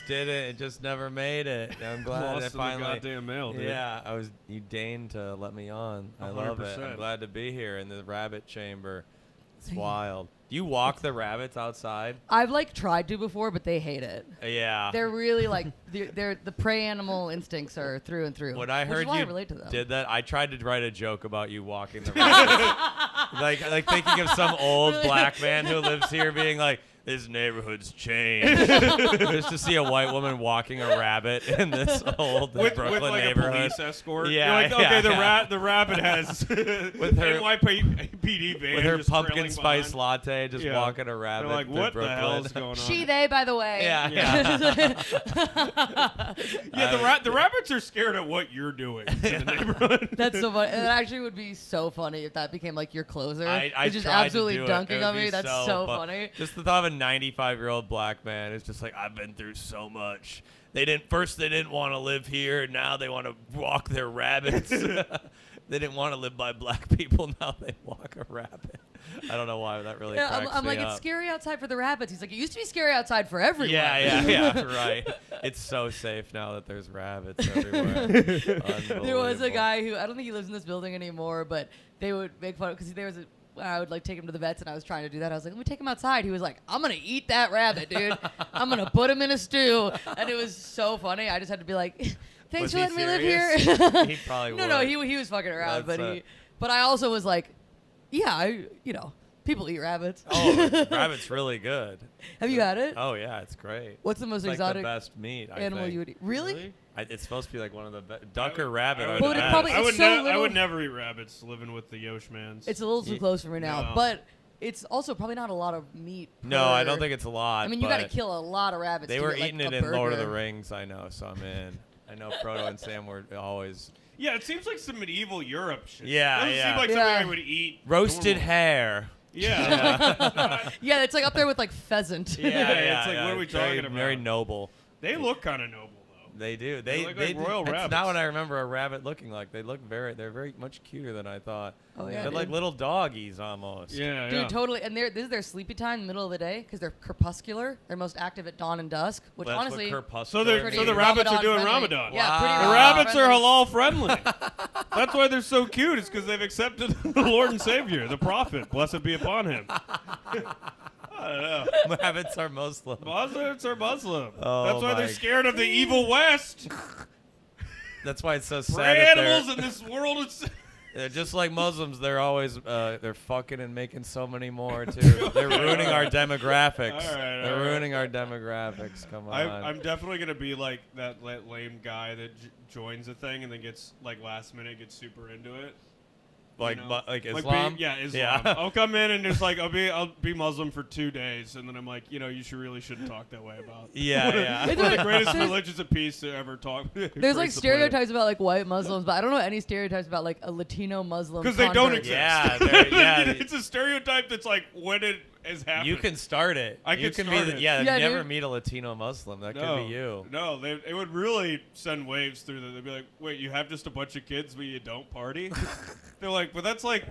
didn't. It just never made it. I'm glad I finally. Lost in the goddamn mail, dude. Yeah, you deigned to let me on. I love it. I'm glad to be here in the rabbit chamber. It's wild. Do you walk the rabbits outside? I've tried to before, but they hate it. Yeah. They're really the prey animal instincts are through and through. When I heard you did that, I tried to write a joke about you walking the rabbits. like thinking of some old black man who lives here being like, this neighborhood's changed. Just to see a white woman walking a rabbit in this old Brooklyn with like neighborhood. A police escort. Yeah, You're like, okay, the rabbit has with her NYPD van with her just pumpkin spice behind. latte, just walking a rabbit. They're like, what Brooklyn. the hell's going on? She, they, by the way. Yeah. The rabbits are scared of what you're doing in the neighborhood. That's so funny. It actually would be so funny if that became like your closer. I just tried absolutely to do dunking it. on me. That's so funny. Just the thought of a 95-year-old black man is just like, I've been through so much. They didn't want to live here. Now they want to walk their rabbits. They didn't want to live by black people. Now they walk a rabbit. I don't know why that really cracks me I'm like, up. it's scary outside for the rabbits. He's like, it used to be scary outside for everyone. Yeah, right. It's so safe now that there's rabbits everywhere. There was a guy who, I don't think he lives in this building anymore, but they would make fun of, because I would take him to the vets, and I was trying to do that. I was like, let me take him outside. He was like, I'm going to eat that rabbit, dude. I'm going to put him in a stew. And it was so funny. I just had to be like, thanks for letting me live here. He probably would. No, he was fucking around. But I also was like, yeah, people eat rabbits. Oh, rabbit's really good. Have you had it? Oh, yeah, it's great. What's the most it's exotic like the best meat, animal you would eat? Really? It's supposed to be like one of the best. Duck or rabbit are But the it best. probably- I would never eat rabbits living with the Yoshmans. It's a little too close for me now. No. But it's also probably not a lot of meat. No, I don't think it's a lot. I mean, you got to kill a lot of rabbits. They to were get, eating like, it a in Lord of the burger. Rings, I know, so I'm in. I know Frodo and Sam were always... Yeah, it seems like some medieval Europe shit. Yeah, it doesn't seem like something I would eat. Roasted normal. hare. Yeah. Yeah, it's like up there with like pheasant. It's like, what are we talking about? Very noble. They look kind of noble. They do. They look like royal That's rabbits. not what I remember a rabbit looking like. They're very much cuter than I thought. Oh, yeah, They're like little doggies almost. Yeah, Dude, totally. And this is their sleepy time in the middle of the day because they're crepuscular. They're most active at dawn and dusk, which That's honestly. So the rabbits are doing Ramadan. Yeah, pretty The rabbits are halal friendly. That's why they're so cute. It's because they've accepted the Lord and Savior, the Prophet, blessed be upon him. I don't know. Rabbits are Muslim. Rabbits are Muslim. Oh, That's why they're scared of the evil West. That's why it's so sad. Prey animals in this world. Just like Muslims, they're always they're fucking and making so many more too. They're ruining our demographics. They're ruining our demographics. Come on. I'm definitely gonna be like that lame guy that joins a thing and then gets like last minute gets super into it. Like Islam? Islam. Yeah. I'll come in and just like I'll be Muslim for 2 days, and then I'm like, you shouldn't talk that way about. Yeah. One of the greatest religions of peace to ever talk. There's like stereotypes about like white Muslims, but I don't know any stereotypes about like a Latino Muslim. Because they don't exist. Yeah. It's a stereotype that's like when it has happened. You can start it. You can start it. Yeah, Yeah, never dude. meet a Latino Muslim. That could be you. No, it would really send waves through them. They'd be like, wait, you have just a bunch of kids but you don't party? They're like, but that's like,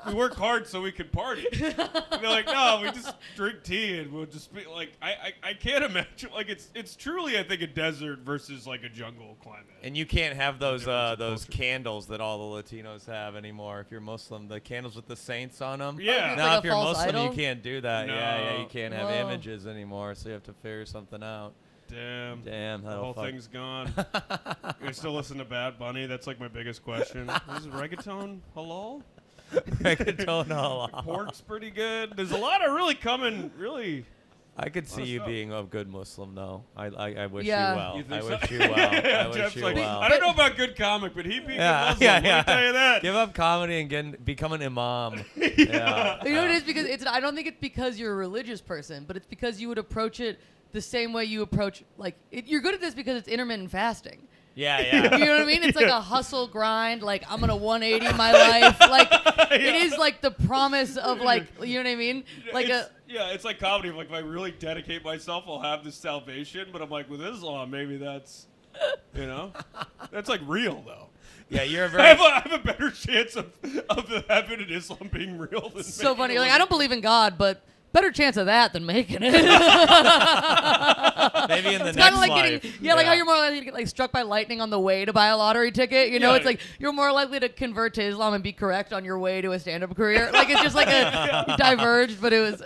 we work hard so we can party. And they're like, no, we just drink tea and we'll just be like, I can't imagine. Like, it's truly, I think, a desert versus like a jungle climate. And you can't have those candles that all the Latinos have anymore. If you're Muslim, the candles with the saints on them. Yeah. It's Now, like if a you're false Muslim, idol? you can't do that. No. Yeah, you can't have Whoa. images anymore, so you have to figure something out. Damn, the whole thing's gone. I still listen to Bad Bunny. That's like my biggest question. Is reggaeton halal? Reggaeton halal. Pork's pretty good. There's a lot of really coming. I could see you being a good Muslim, though. I wish Yeah. you well. You think I so? wish you well. I wish Jeff's you like, well. I don't know about good comic, but he'd be a good Muslim. yeah. Let me tell you that. Give up comedy and become an imam. Yeah. You know what it is? Because I don't think it's because you're a religious person, but it's because you would approach it the same way you approach, you're good at this because it's intermittent fasting. Yeah. You know what I mean? It's like a hustle grind. Like, I'm going to 180 my life. Like, it is like the promise of like, you know what I mean? Like it's like comedy. Like, if I really dedicate myself, I'll have this salvation. But I'm like, with Islam, maybe that's, that's like real though. Yeah, you're a very. I have a better chance of the heaven in Islam being real than so funny. Like, I don't believe in God, but better chance of that than making it. Maybe in the It's next kind of like life. getting, like how you're more likely to get like struck by lightning on the way to buy a lottery ticket. You know, Yeah. it's like you're more likely to convert to Islam and be correct on your way to a stand-up career. Like it's just like a diverged, but it was.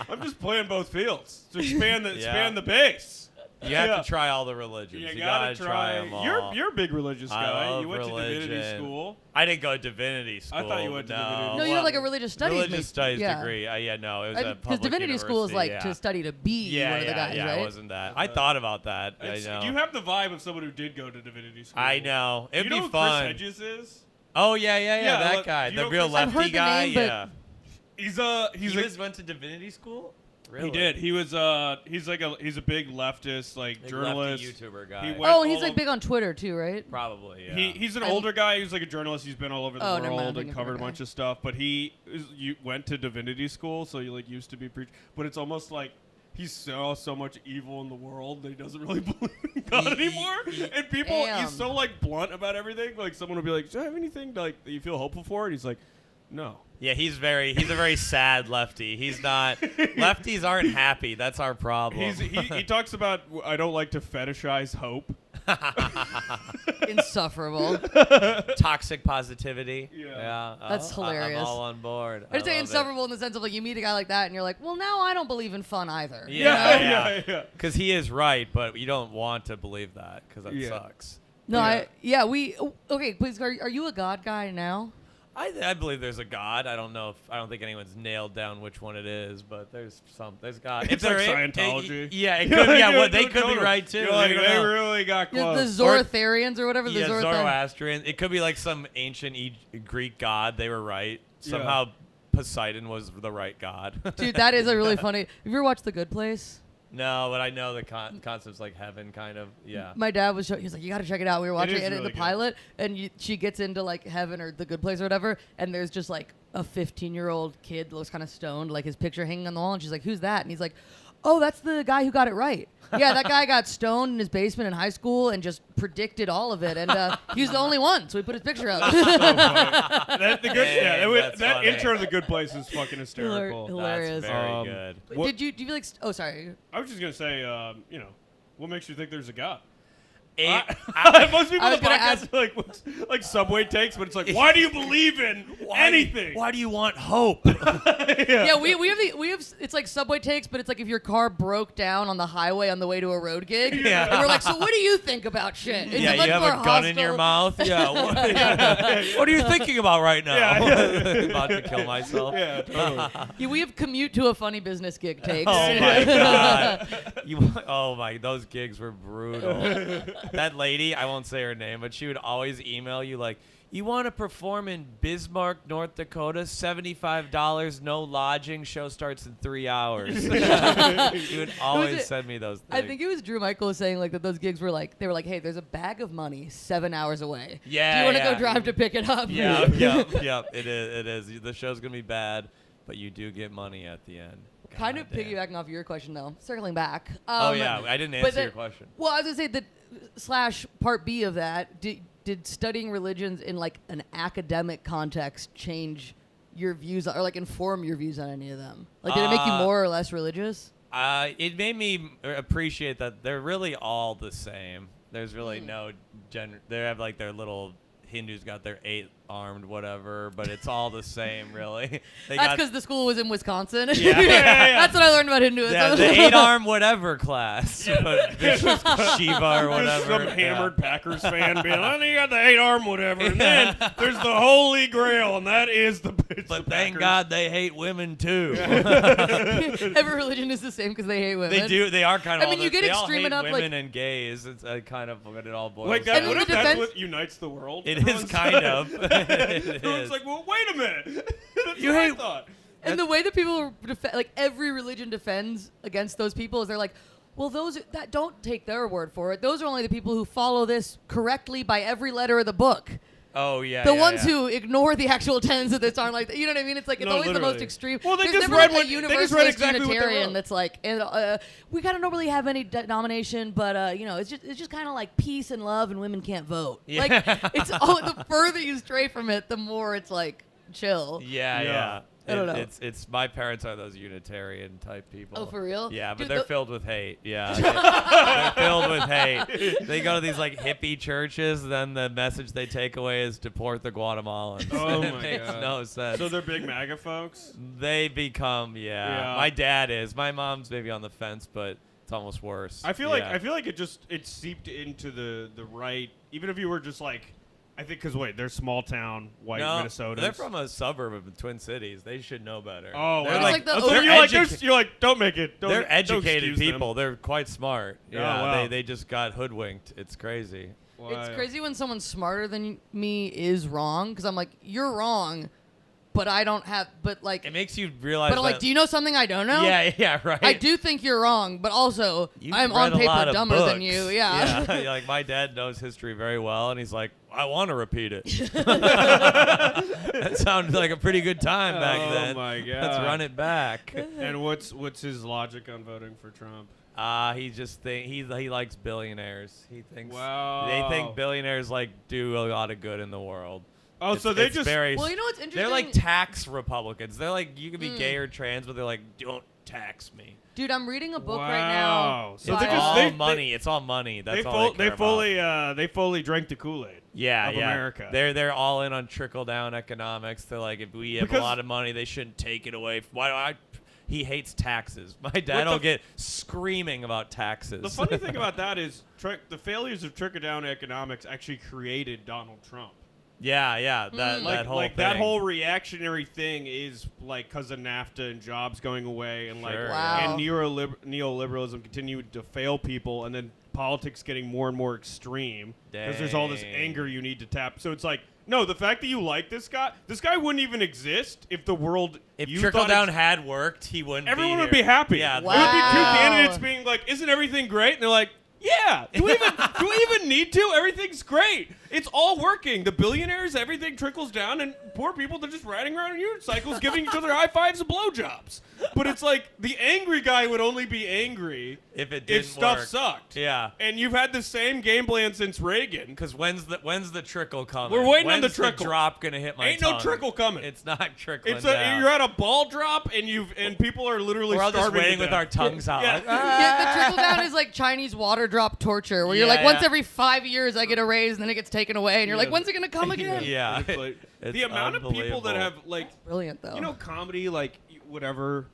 I'm just playing both fields to expand the Yeah. expand the base. You have Yeah. to try all the religions. You You gotta try. them all. You're a big religious I guy. love You went to divinity religion. school. I didn't go to divinity school. I thought you went to divinity No, you have like a religious studies. religious studies yeah. degree. Yeah, no, it was a Because public divinity school is university, like yeah. to study to be Yeah, one of the guys, yeah, right? it wasn't that. I thought about that. I know. You have the vibe of someone who did go to divinity school. I know. It'd you be know who fun. Chris Hedges is? Oh yeah, Yeah, that look, guy, you the know real Chris- I've heard lefty the guy. name, but- Yeah. He's Went to divinity school. Really? He did. He was he's a big leftist Big journalist. lefty YouTuber guy. He went Oh, he's all like over- big on Twitter too, right? Probably. Yeah. He's an I'm- older guy. He's like a journalist. He's been all over the Oh, never mind, I'm world thinking and of covered a another bunch of stuff. But you went to divinity school, so you like used to be preach. But it's almost like he saw so much evil in the world that he doesn't really believe in God anymore. And people, Damn. he's so like blunt about everything. Like someone will be like, "Do you have anything like that you feel hopeful for?" And he's like, "No." Yeah, he's a very sad lefty. He's not. Lefties aren't happy. That's our problem. He talks about I don't like to fetishize hope. Insufferable. Toxic positivity. Yeah. That's I'm hilarious. all on board. I'd say love it. insufferable in the sense of like you meet a guy like that and you're like, well, now I don't believe in fun either. Yeah. Because he is right, but you don't want to believe that because that Yeah. sucks. No, Yeah. okay, please, are you a God guy now? I believe there's a God. I don't think anyone's nailed down which one it is, but there's God. It's like Scientology. Yeah, it could. Yeah, what they could be Totally. right too. You're like, You don't they know. really got The close. Zoroastrians or whatever. Yeah, the Zoroastrian. It could be like some ancient Greek god. They were right. Somehow Poseidon was the right god. Dude, that is a really funny. Have you ever watched The Good Place? No, but I know the concept's like heaven, kind of. Yeah. My dad was he was like, you got to check it out. We were watching is it in really the good. pilot, and she gets into like heaven or the good place or whatever, and there's just like a 15-year-old kid that looks kind of stoned, like his picture hanging on the wall, and she's like, who's that? And he's like, oh, that's the guy who got it right. Yeah, that guy got stoned in his basement in high school and just predicted all of it, and he was the only one, so we put his picture up. So funny. That that's funny. intro to The Good Place is fucking hysterical. Hilarious. That's very good. What- Do you feel like? Oh, sorry. I was just gonna say, what makes you think there's a God? It- Most people I in was the gonna podcast are like Subway takes, but it's like, why do you believe in anything? Why do you want hope? Yeah, we have it's like Subway takes, but it's like if your car broke down on the highway on the way to a road gig. Yeah. And we're like, so what do you think about shit? It's Yeah, much you have more a gun in your hostile- mouth. Yeah. What are you thinking about right now? Yeah. About to kill myself. Yeah, totally. Yeah, we have commute to a funny business gig takes. Oh my god. Those gigs were brutal. That lady, I won't say her name, but she would always email you like, you want to perform in Bismarck, North Dakota? $75, no lodging. Show starts in 3 hours. You would always send me those things. I think it was Drew Michael was saying like that those gigs were like they were like, hey, there's a bag of money 7 hours away. Yeah, Do you want to yeah. go drive to pick it up? Yeah. It is. The show's gonna be bad, but you do get money at the end. Kind of God damn. piggybacking off your question though, circling back. Oh yeah, I didn't but answer your question. Well, I was gonna say that / part B of that. Did studying religions in like an academic context change your views or like inform your views on any of them? Like, did it make you more or less religious? It made me appreciate that they're really all the same. There's really no gender. They have like their little Hindus got their 8-armed whatever, but it's all the same, really. That's because the school was in Wisconsin. Yeah. That's what I learned about Hinduism. Yeah, the 8-arm whatever class. But Vishnu Shiva or whatever. Some hammered Packers fan being like, you got the 8-arm whatever, and then there's the Holy Grail, and that is the. But thank God they hate women too. Every religion is the same because they hate women. They do. They are kind of. I mean, you get they all extreme hate enough, women like- and gays. It's kind of what it all boils. Like down that. And What in if the that's defense- what unites the world? It is kind of. It Everyone's is. like, well, wait a minute. That's You what I hate- thought. And the way that people like every religion defends against those people is they're like, well, those that don't take their word for it. Those are only the people who follow this correctly by every letter of the book. Oh yeah. The yeah, ones yeah. who ignore the actual tenets of this aren't like that. You know what I mean? It's like it's No, always the most literally. extreme. Well, they There's just never read like what- a they just read universalist exactly what they Unitarian wrote. that's like, we gotta not really have any denomination, but it's just kind of like peace and love, and women can't vote. Yeah. Like it's the further you stray from it, the more it's like chill. Yeah. I don't know. It's my parents are those Unitarian type people. Oh, for real? Yeah, but Dude, they're filled with hate. Yeah, they're filled with hate. They go to these like hippie churches, then the message they take away is deport the Guatemalans. Oh It my makes God. no sense. So they're big MAGA folks. They become Yeah. My dad is. My mom's maybe on the fence, but it's almost worse. I feel like it seeped into the right. Even if you were just like, I think because they're small town white Minnesotans. They're from a suburb of the Twin Cities. They should know better. Oh, they're wow. like the So over- you're like, don't make it. Don't, they're don't educated excuse them. people. They're quite smart. Oh, Yeah, wow. they just got hoodwinked. It's crazy. It's crazy when someone smarter than me is wrong, because I'm like, you're wrong, but I don't have, but like, It makes you realize. but I'm like, that- do you know something I don't know? Yeah, right. I do think you're wrong, but also You've I'm read on a lot paper of dumber than books. you. Yeah. Yeah, like my dad knows history very well, and he's like, I want to repeat it. That sounded like a pretty good time back then. Oh my God. Let's run it back. And what's his logic on voting for Trump? He just he likes billionaires. He thinks Wow. they think billionaires like do a lot of good in the world. Oh, so It's just very, Well, you know what's interesting? they're like tax Republicans. They're like, you can be gay or trans, but they're like, don't tax me. Dude, I'm reading a book right Wow. now. So It's they're just- all they- money. It's all money. That's they all they care about. they fully drank the Kool-Aid. Yeah, of yeah. America. They're all in on trickle down economics. They're like, if we have Because- a lot of money, they shouldn't take it away. Why do I? He hates taxes. My dad the will f- get screaming about taxes. The funny thing about that is the failures of trickle-down economics actually created Donald Trump. yeah, that whole thing. That whole reactionary thing is like because of NAFTA and jobs going away and like Sure, Wow. and neoliberalism continued to fail people, and then politics getting more and more extreme because there's all this Dang. anger you need to tap. So it's like, no, the fact that you like this guy wouldn't even exist if the world If you trickle thought down ex- had worked, he wouldn't. everyone be would be here. happy. Yeah, It would be two Wow. candidates being like, "Isn't everything great?" And they're like, "Yeah." Do we even need to? Everything's great. It's all working. The billionaires, everything trickles down, and poor people, they're just riding around in unicycles, giving each other high fives and blowjobs. But it's like the angry guy would only be angry if it if didn't stuff work. sucked. Yeah. And you've had the same game plan since Reagan. Because when's the trickle coming? We're waiting on the When's trickle. drop gonna hit my Ain't tongue? no trickle coming. It's not trickling It's down. you're at a ball drop, and people are literally We're all just starving to waiting with death. our tongues out. Yeah. Like, Yeah, the trickle down is like Chinese water drop torture, where you're Yeah, like, once yeah. every 5 years I get a raise, and then it gets taken away, and you're like, Yeah. when's it gonna come again? yeah. It's like- It's the amount of people that unbelievable. have like Brilliant though. you know, comedy, like whatever.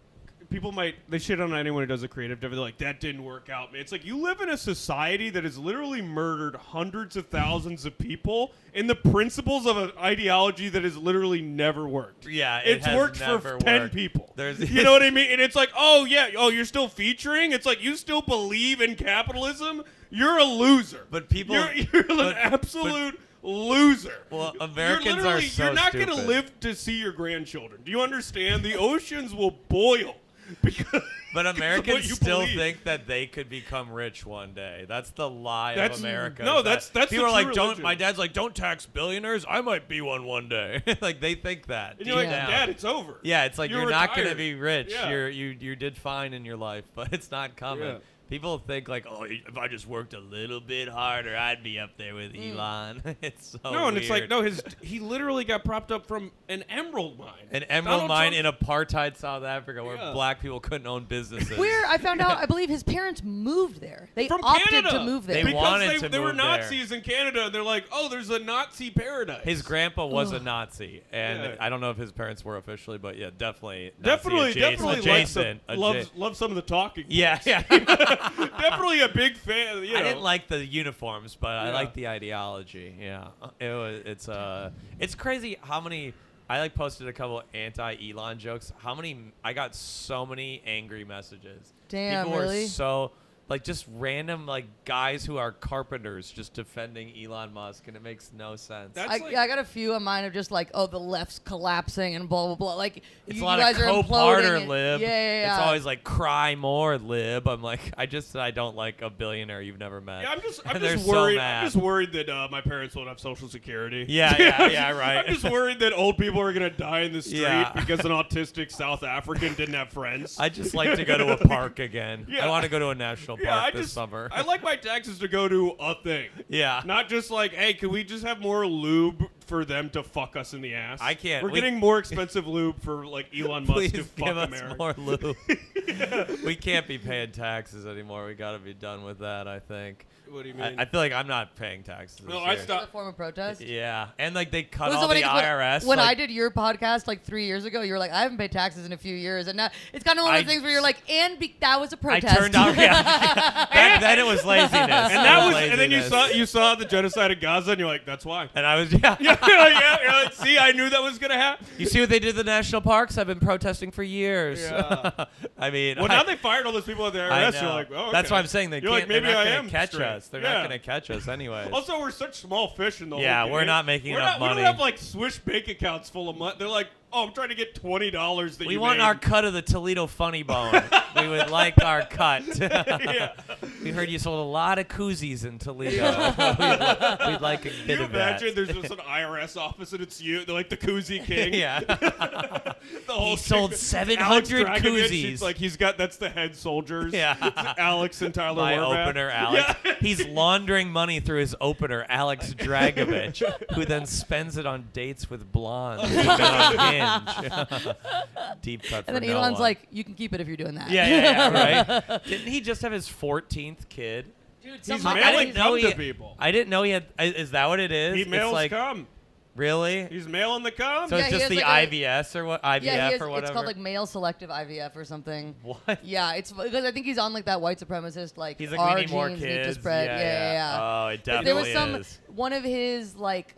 People they shit on anyone who does a creative stuff. They're like, that didn't work out, man. It's like you live in a society that has literally murdered hundreds of thousands of people in the principles of an ideology that has literally never worked. Yeah, it it's has worked never for 10 worked. people. There's- You know what I mean? And it's like, oh yeah, oh you're still featuring. It's like you still believe in capitalism. You're a loser. But people- you're but- an absolute loser. Well, Americans you're are so You're not going to stupid. live to see your grandchildren. Do you understand? The oceans will boil because. But because of what Americans you still believe. think that they could become rich one day. That's the lie That's- of America. no, is that that's people the are like, true don't. religion. My dad's like, don't tax billionaires. I might be one day. Like they think that. And you're like, Yeah. Dad, it's over. Yeah, it's like You're you're not gonna retired. be rich. Yeah. You did fine in your life, but it's not coming. Yeah. People think like, oh, if I just worked a little bit harder, I'd be up there with Mm. Elon. It's so No, and it's like, weird. no, he literally got propped up from an emerald mine. An emerald Donald mine Trump- in apartheid South Africa where Yeah. black people couldn't own businesses. Where I found out, I believe his parents moved there. They From opted Canada. to move there. They because wanted to they were move there. Nazis in Canada, and they're like, oh, there's a Nazi paradise. His grandpa was a Ugh. Nazi, and Yeah. I don't know if his parents were officially, but yeah, definitely definitely likes adjacent. loves some of the talking. Yeah, yeah. Definitely a big fan. You know. I didn't like the uniforms, but I Yeah. like the ideology. Yeah, it's crazy how many. I like posted a couple anti-Elon jokes. How many? I got so many angry messages. Damn, People really? were so like just random like guys who are carpenters just defending Elon Musk, and it makes no sense. That's I got a few of mine of just like, oh, the left's collapsing and blah blah blah. Like It's you a lot guys of are co-parter imploding. lib. Yeah, yeah, yeah. It's always like cry more lib. I'm like, I don't like a billionaire you've never met. Yeah, I'm just And they're so worried. mad. I'm just worried that my parents won't have Social Security. Yeah, right. I'm just worried that old people are gonna die in the street Yeah. because an autistic South African didn't have friends. I just like to go to a park again. Yeah. I want to go to a national park yeah, this summer. I like my taxes to go to a thing. Yeah. Not just like, hey, can we just have more lube for them to fuck us in the ass. I can't. We're getting more expensive lube for like Elon Musk Please to fuck give us America. more lube. We can't be paying taxes anymore. We got to be done with that, I think. What do you mean? I feel like I'm not paying taxes. No, this I year. stopped. A form of protest. Yeah, and like they cut It was all so the funny 'cause IRS. When like, I did your podcast like 3 years ago, you were like, I haven't paid taxes in a few years, and now it's kind of one of those things where you're like, that was a I protest. turned out. Yeah, back then it was laziness. And that was, laziness. and then you saw the genocide of Gaza, and you're like, that's why. And I was You're like, see, I knew that was gonna happen. You see what they did to the national parks? I've been protesting for years. Yeah. I mean, Well, now they fired all those people at the I IRS. know. You're like, oh, okay. That's why I'm saying You're like, they're maybe not I gonna am catch straight. us. They're Yeah. not gonna catch us anyway. Also, we're such small fish in the whole Yeah, game. we're not making enough We money. don't have like Swish bank accounts full of money. They're like, oh, I'm trying to get $20 that We you want made. our cut of the Toledo funny bone. We would like our cut. Yeah. We heard you sold a lot of koozies in Toledo. We'd like a Can bit you of that. imagine there's just an IRS office and it's you? They're like the koozie king. Yeah. The whole He sold thing. 700 Alex Dragovich, koozies. He's like, that's the head soldiers. Yeah. It's Alex and Tyler My Horvath. opener, Alex. Yeah. He's laundering money through his opener, Alex Dragovich, who then spends it on dates with blondes. Who've been on Hinge. Deep cut for And then no Elon's one. like, you can keep it if you're doing that. Yeah, right? Didn't he just have his 14th kid? Dude, He's some- I mailing didn't know cum to he- people. I didn't know he had. Is that what it is? He It's mails like, cum. Really? He's mailing the cum. So Yeah, it's he just has the like IVS or what? IVF Yeah, or whatever? it's called like male selective IVF or something. What? Yeah, it's because I think he's on like that white supremacist like He's like, our we need more genes kids. need to spread. Yeah. Oh, it definitely There was some is. one of his like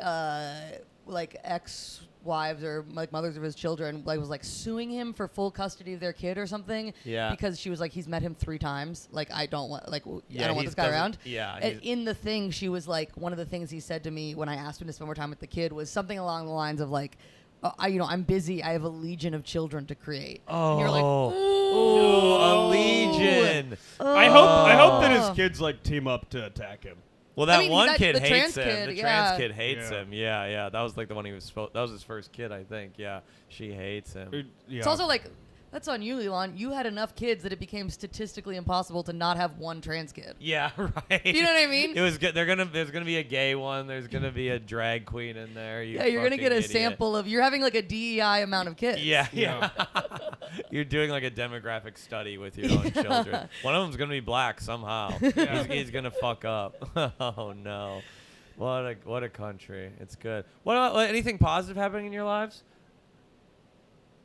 ex-wives or like mothers of his children like was like suing him for full custody of their kid or something. Yeah. Because she was like, he's met him 3 times. Like I don't want I don't want he this guy doesn't- around. Yeah. And in the thing, she was like, one of the things he said to me when I asked him to spend more time with the kid was something along the lines of like, I'm busy. I have a legion of children to create. Oh. And you're like, Ooh, a legion. I hope that his kids like team up to attack him. Well, that I mean, one that- kid the hates trans him. kid, The yeah. trans kid hates Yeah. him. Yeah. That was like the one he was. That was his first kid, I think. Yeah, she hates him. Yeah. It's also like, that's on you, Elon. You had enough kids that it became statistically impossible to not have one trans kid. Yeah, right. You know what I mean? It was good. There's gonna be a gay one. There's gonna be a drag queen in there. Yeah, you're gonna get a sample of. You're having like a DEI amount of kids. Yeah. You're doing like a demographic study with your own children. One of them's gonna be black somehow. He's gonna fuck up. Oh no. What a country. It's good. Anything positive happening in your lives?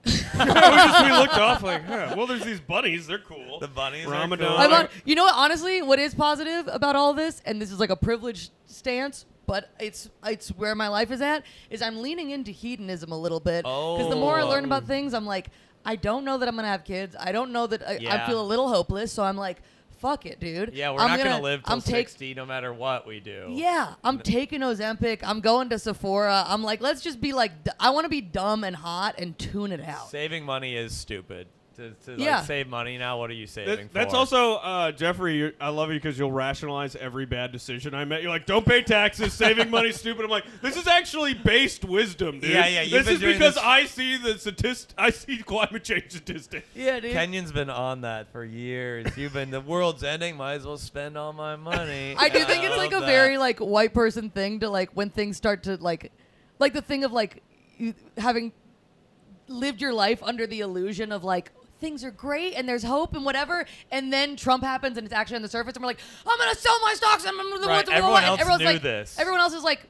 we looked off like, well, there's these bunnies. They're cool. The bunnies Ramadan. are cool. You know what? Honestly, what is positive about all this, and this is like a privileged stance, but it's where my life is at, is I'm leaning into hedonism a little bit. Because the more I learn about things, I'm like, I don't know that I'm gonna have kids. I don't know that I Yeah. feel a little hopeless. So I'm like, fuck it, dude. Yeah, we're I'm not gonna live till I'm 60 no matter what we do. Yeah, I'm taking Ozempic. I'm going to Sephora. I'm like, let's just be like, I want to be dumb and hot and tune it out. Saving money is stupid. To Yeah. like save money now, what are you saving for? That's also, Jeffrey, I love you because you'll rationalize every bad decision I make. You're like, don't pay taxes, saving money's stupid. I'm like, this is actually based wisdom, dude. Yeah, you've This been is doing because this- I see climate change statistics. Yeah, dude. Kenyon's been on that for years. You've been, the world's ending, might as well spend all my money. I do think it's like a love that. very like white person thing to like when things start to like the thing of like you having lived your life under the illusion of like things are great and there's hope and whatever, and then Trump happens and it's actually on the surface and we're like, I'm gonna sell my stocks and I'm gonna Right, everyone else everyone's knew like, this. everyone else is like,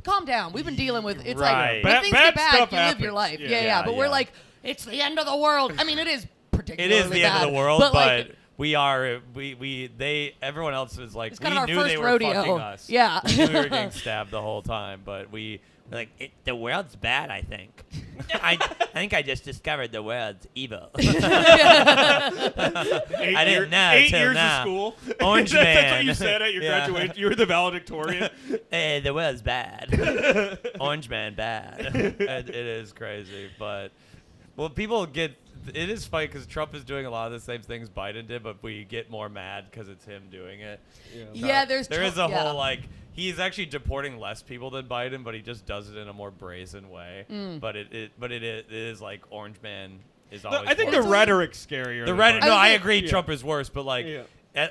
calm down. We've been dealing with it's Right. like when Bad- things bad get bad, you stuff live your happens. life. Yeah. Yeah. But we're Yeah. like, it's the end of the world. I mean, it is It particularly is the end of bad, the world, but like, everyone else is like, it's we kind of our knew first they were rodeo. fucking us. Yeah. We knew we were getting stabbed the whole time, but we're like, the world's bad, I think. I think I just discovered the world's evil. I didn't know 8 till years now. of school. Orange That's man. what you said at your Yeah. graduation. You were the valedictorian. The world's bad. Orange man bad. It is crazy, but people get. It is funny because Trump is doing a lot of the same things Biden did, but we get more mad because it's him doing it. Yeah, there is a yeah. whole like he's actually deporting less people than Biden, but he just does it in a more brazen way. But it is like Orange Man is always. I think worse. the rhetoric's scarier. The than rhetoric. Biden. No, I think- agree. Yeah. Trump is worse, but like. Yeah.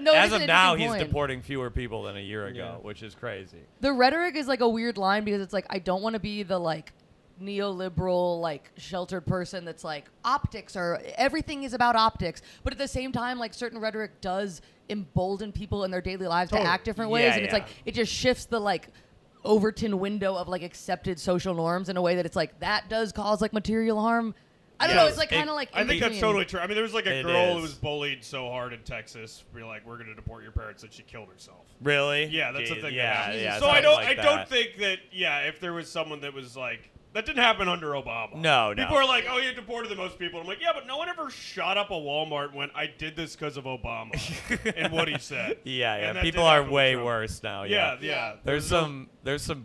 No, as it's of an now, interesting he's point. deporting fewer people than a year ago, which is crazy. The rhetoric is like a weird line because it's like I don't want to be the like neoliberal like sheltered person that's like optics or everything is about optics, but at the same time like certain rhetoric does embolden people in their daily lives to act different ways, and it's like it just shifts the like Overton window of like accepted social norms in a way that it's like that does cause like material harm. I don't know. It's like kind of like. I think that's between. totally true. I mean, there was like a It girl who is. was bullied so hard in Texas. We're like, we're going to deport your parents, and she killed herself. Really? Yeah, that's the thing. Yeah, that yeah. So I something don't like think that. Yeah, if there was someone that was like. That didn't happen under Obama. No. People are like, oh, you deported the most people. I'm like, yeah, but no one ever shot up a Walmart when I did this because of Obama and what he said. Yeah. And that People did are happen with way Trump. worse now. Yeah. There's some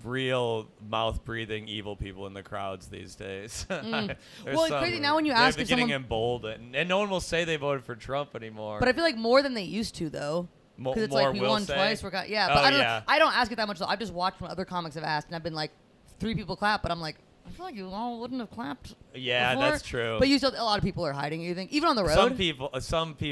real mouth breathing evil people in the crowds these days. Well, it's crazy now when you ask they're if getting someone. emboldened, and no one will say they voted for Trump anymore. But I feel like more than they used to though. Because it's more like we will won say? twice. But Oh, I don't. yeah. I don't ask it that much though. I've just watched when other comics have asked, and I've been like, 3 people clap, but I'm like, I feel like you all wouldn't have clapped. Yeah, before. that's true. But you still, a lot of people are hiding. You think even on the road? Some people.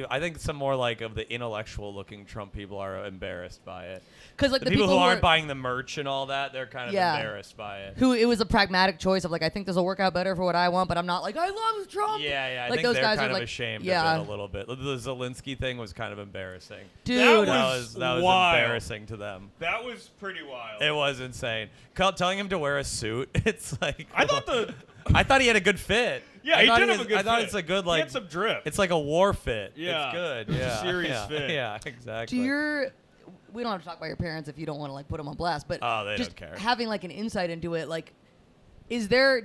I think some more like of the intellectual-looking Trump people are embarrassed by it. Because like The people who aren't are, buying the merch and all that, they're kind of embarrassed by it. Who it was a pragmatic choice of like, I think this will work out better for what I want, but I'm not like I love Trump. Yeah. I Like think those they're guys kind are of like, ashamed yeah. of it a little bit. The Zelensky thing was kind of embarrassing. Dude, That That was wild. embarrassing to them. That was pretty wild. It was insane. Telling him to wear a suit, it's like I thought he had a good fit. Yeah, I he thought did was- have a good I thought fit. it's a good He like. had some drip. It's like a war fit. Yeah. It's good. It was a Yeah. serious fit. Yeah, exactly. we don't have to talk about your parents if you don't want to like put them on blast, but Oh, they just don't care. having like an insight into it, like, do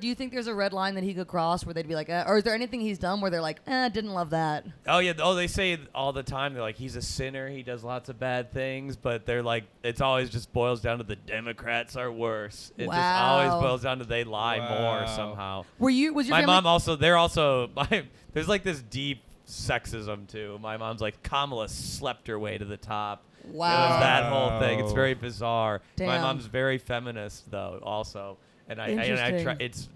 you think there's a red line that he could cross where they'd be like, or is there anything he's done where they're like, didn't love that? Oh yeah. Oh, they say all the time. They're like, he's a sinner. He does lots of bad things, but they're like, it's always just boils down to the Democrats are worse. It just always Wow. boils down to they lie more Wow. somehow. Was your My family? mom also. They're also. There's like this deep sexism too. My mom's like, Kamala slept her way to the top. Wow. It was that whole thing. It's very bizarre. My Damn. mom's very feminist though, also, and I try. Interesting. It's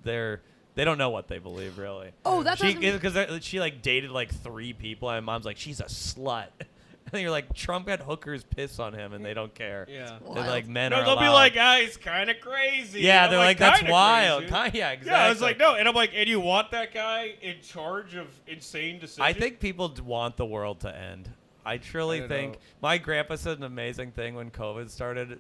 they don't know what they believe really. Oh, that's what I was gonna- because she like dated like 3 people, and my mom's like, she's a slut. And you're like, Trump had hookers piss on him, and they don't care. Yeah. They're like, men No, are they'll be allowed. like, he's kind of crazy. Yeah, I'm they're like, that's "Kinda wild. crazy." Yeah, exactly. Yeah, I was like, no, and I'm like, and you want that guy in charge of insane decisions? I think people want the world to end. I truly don't think know. my grandpa said an amazing thing when COVID started.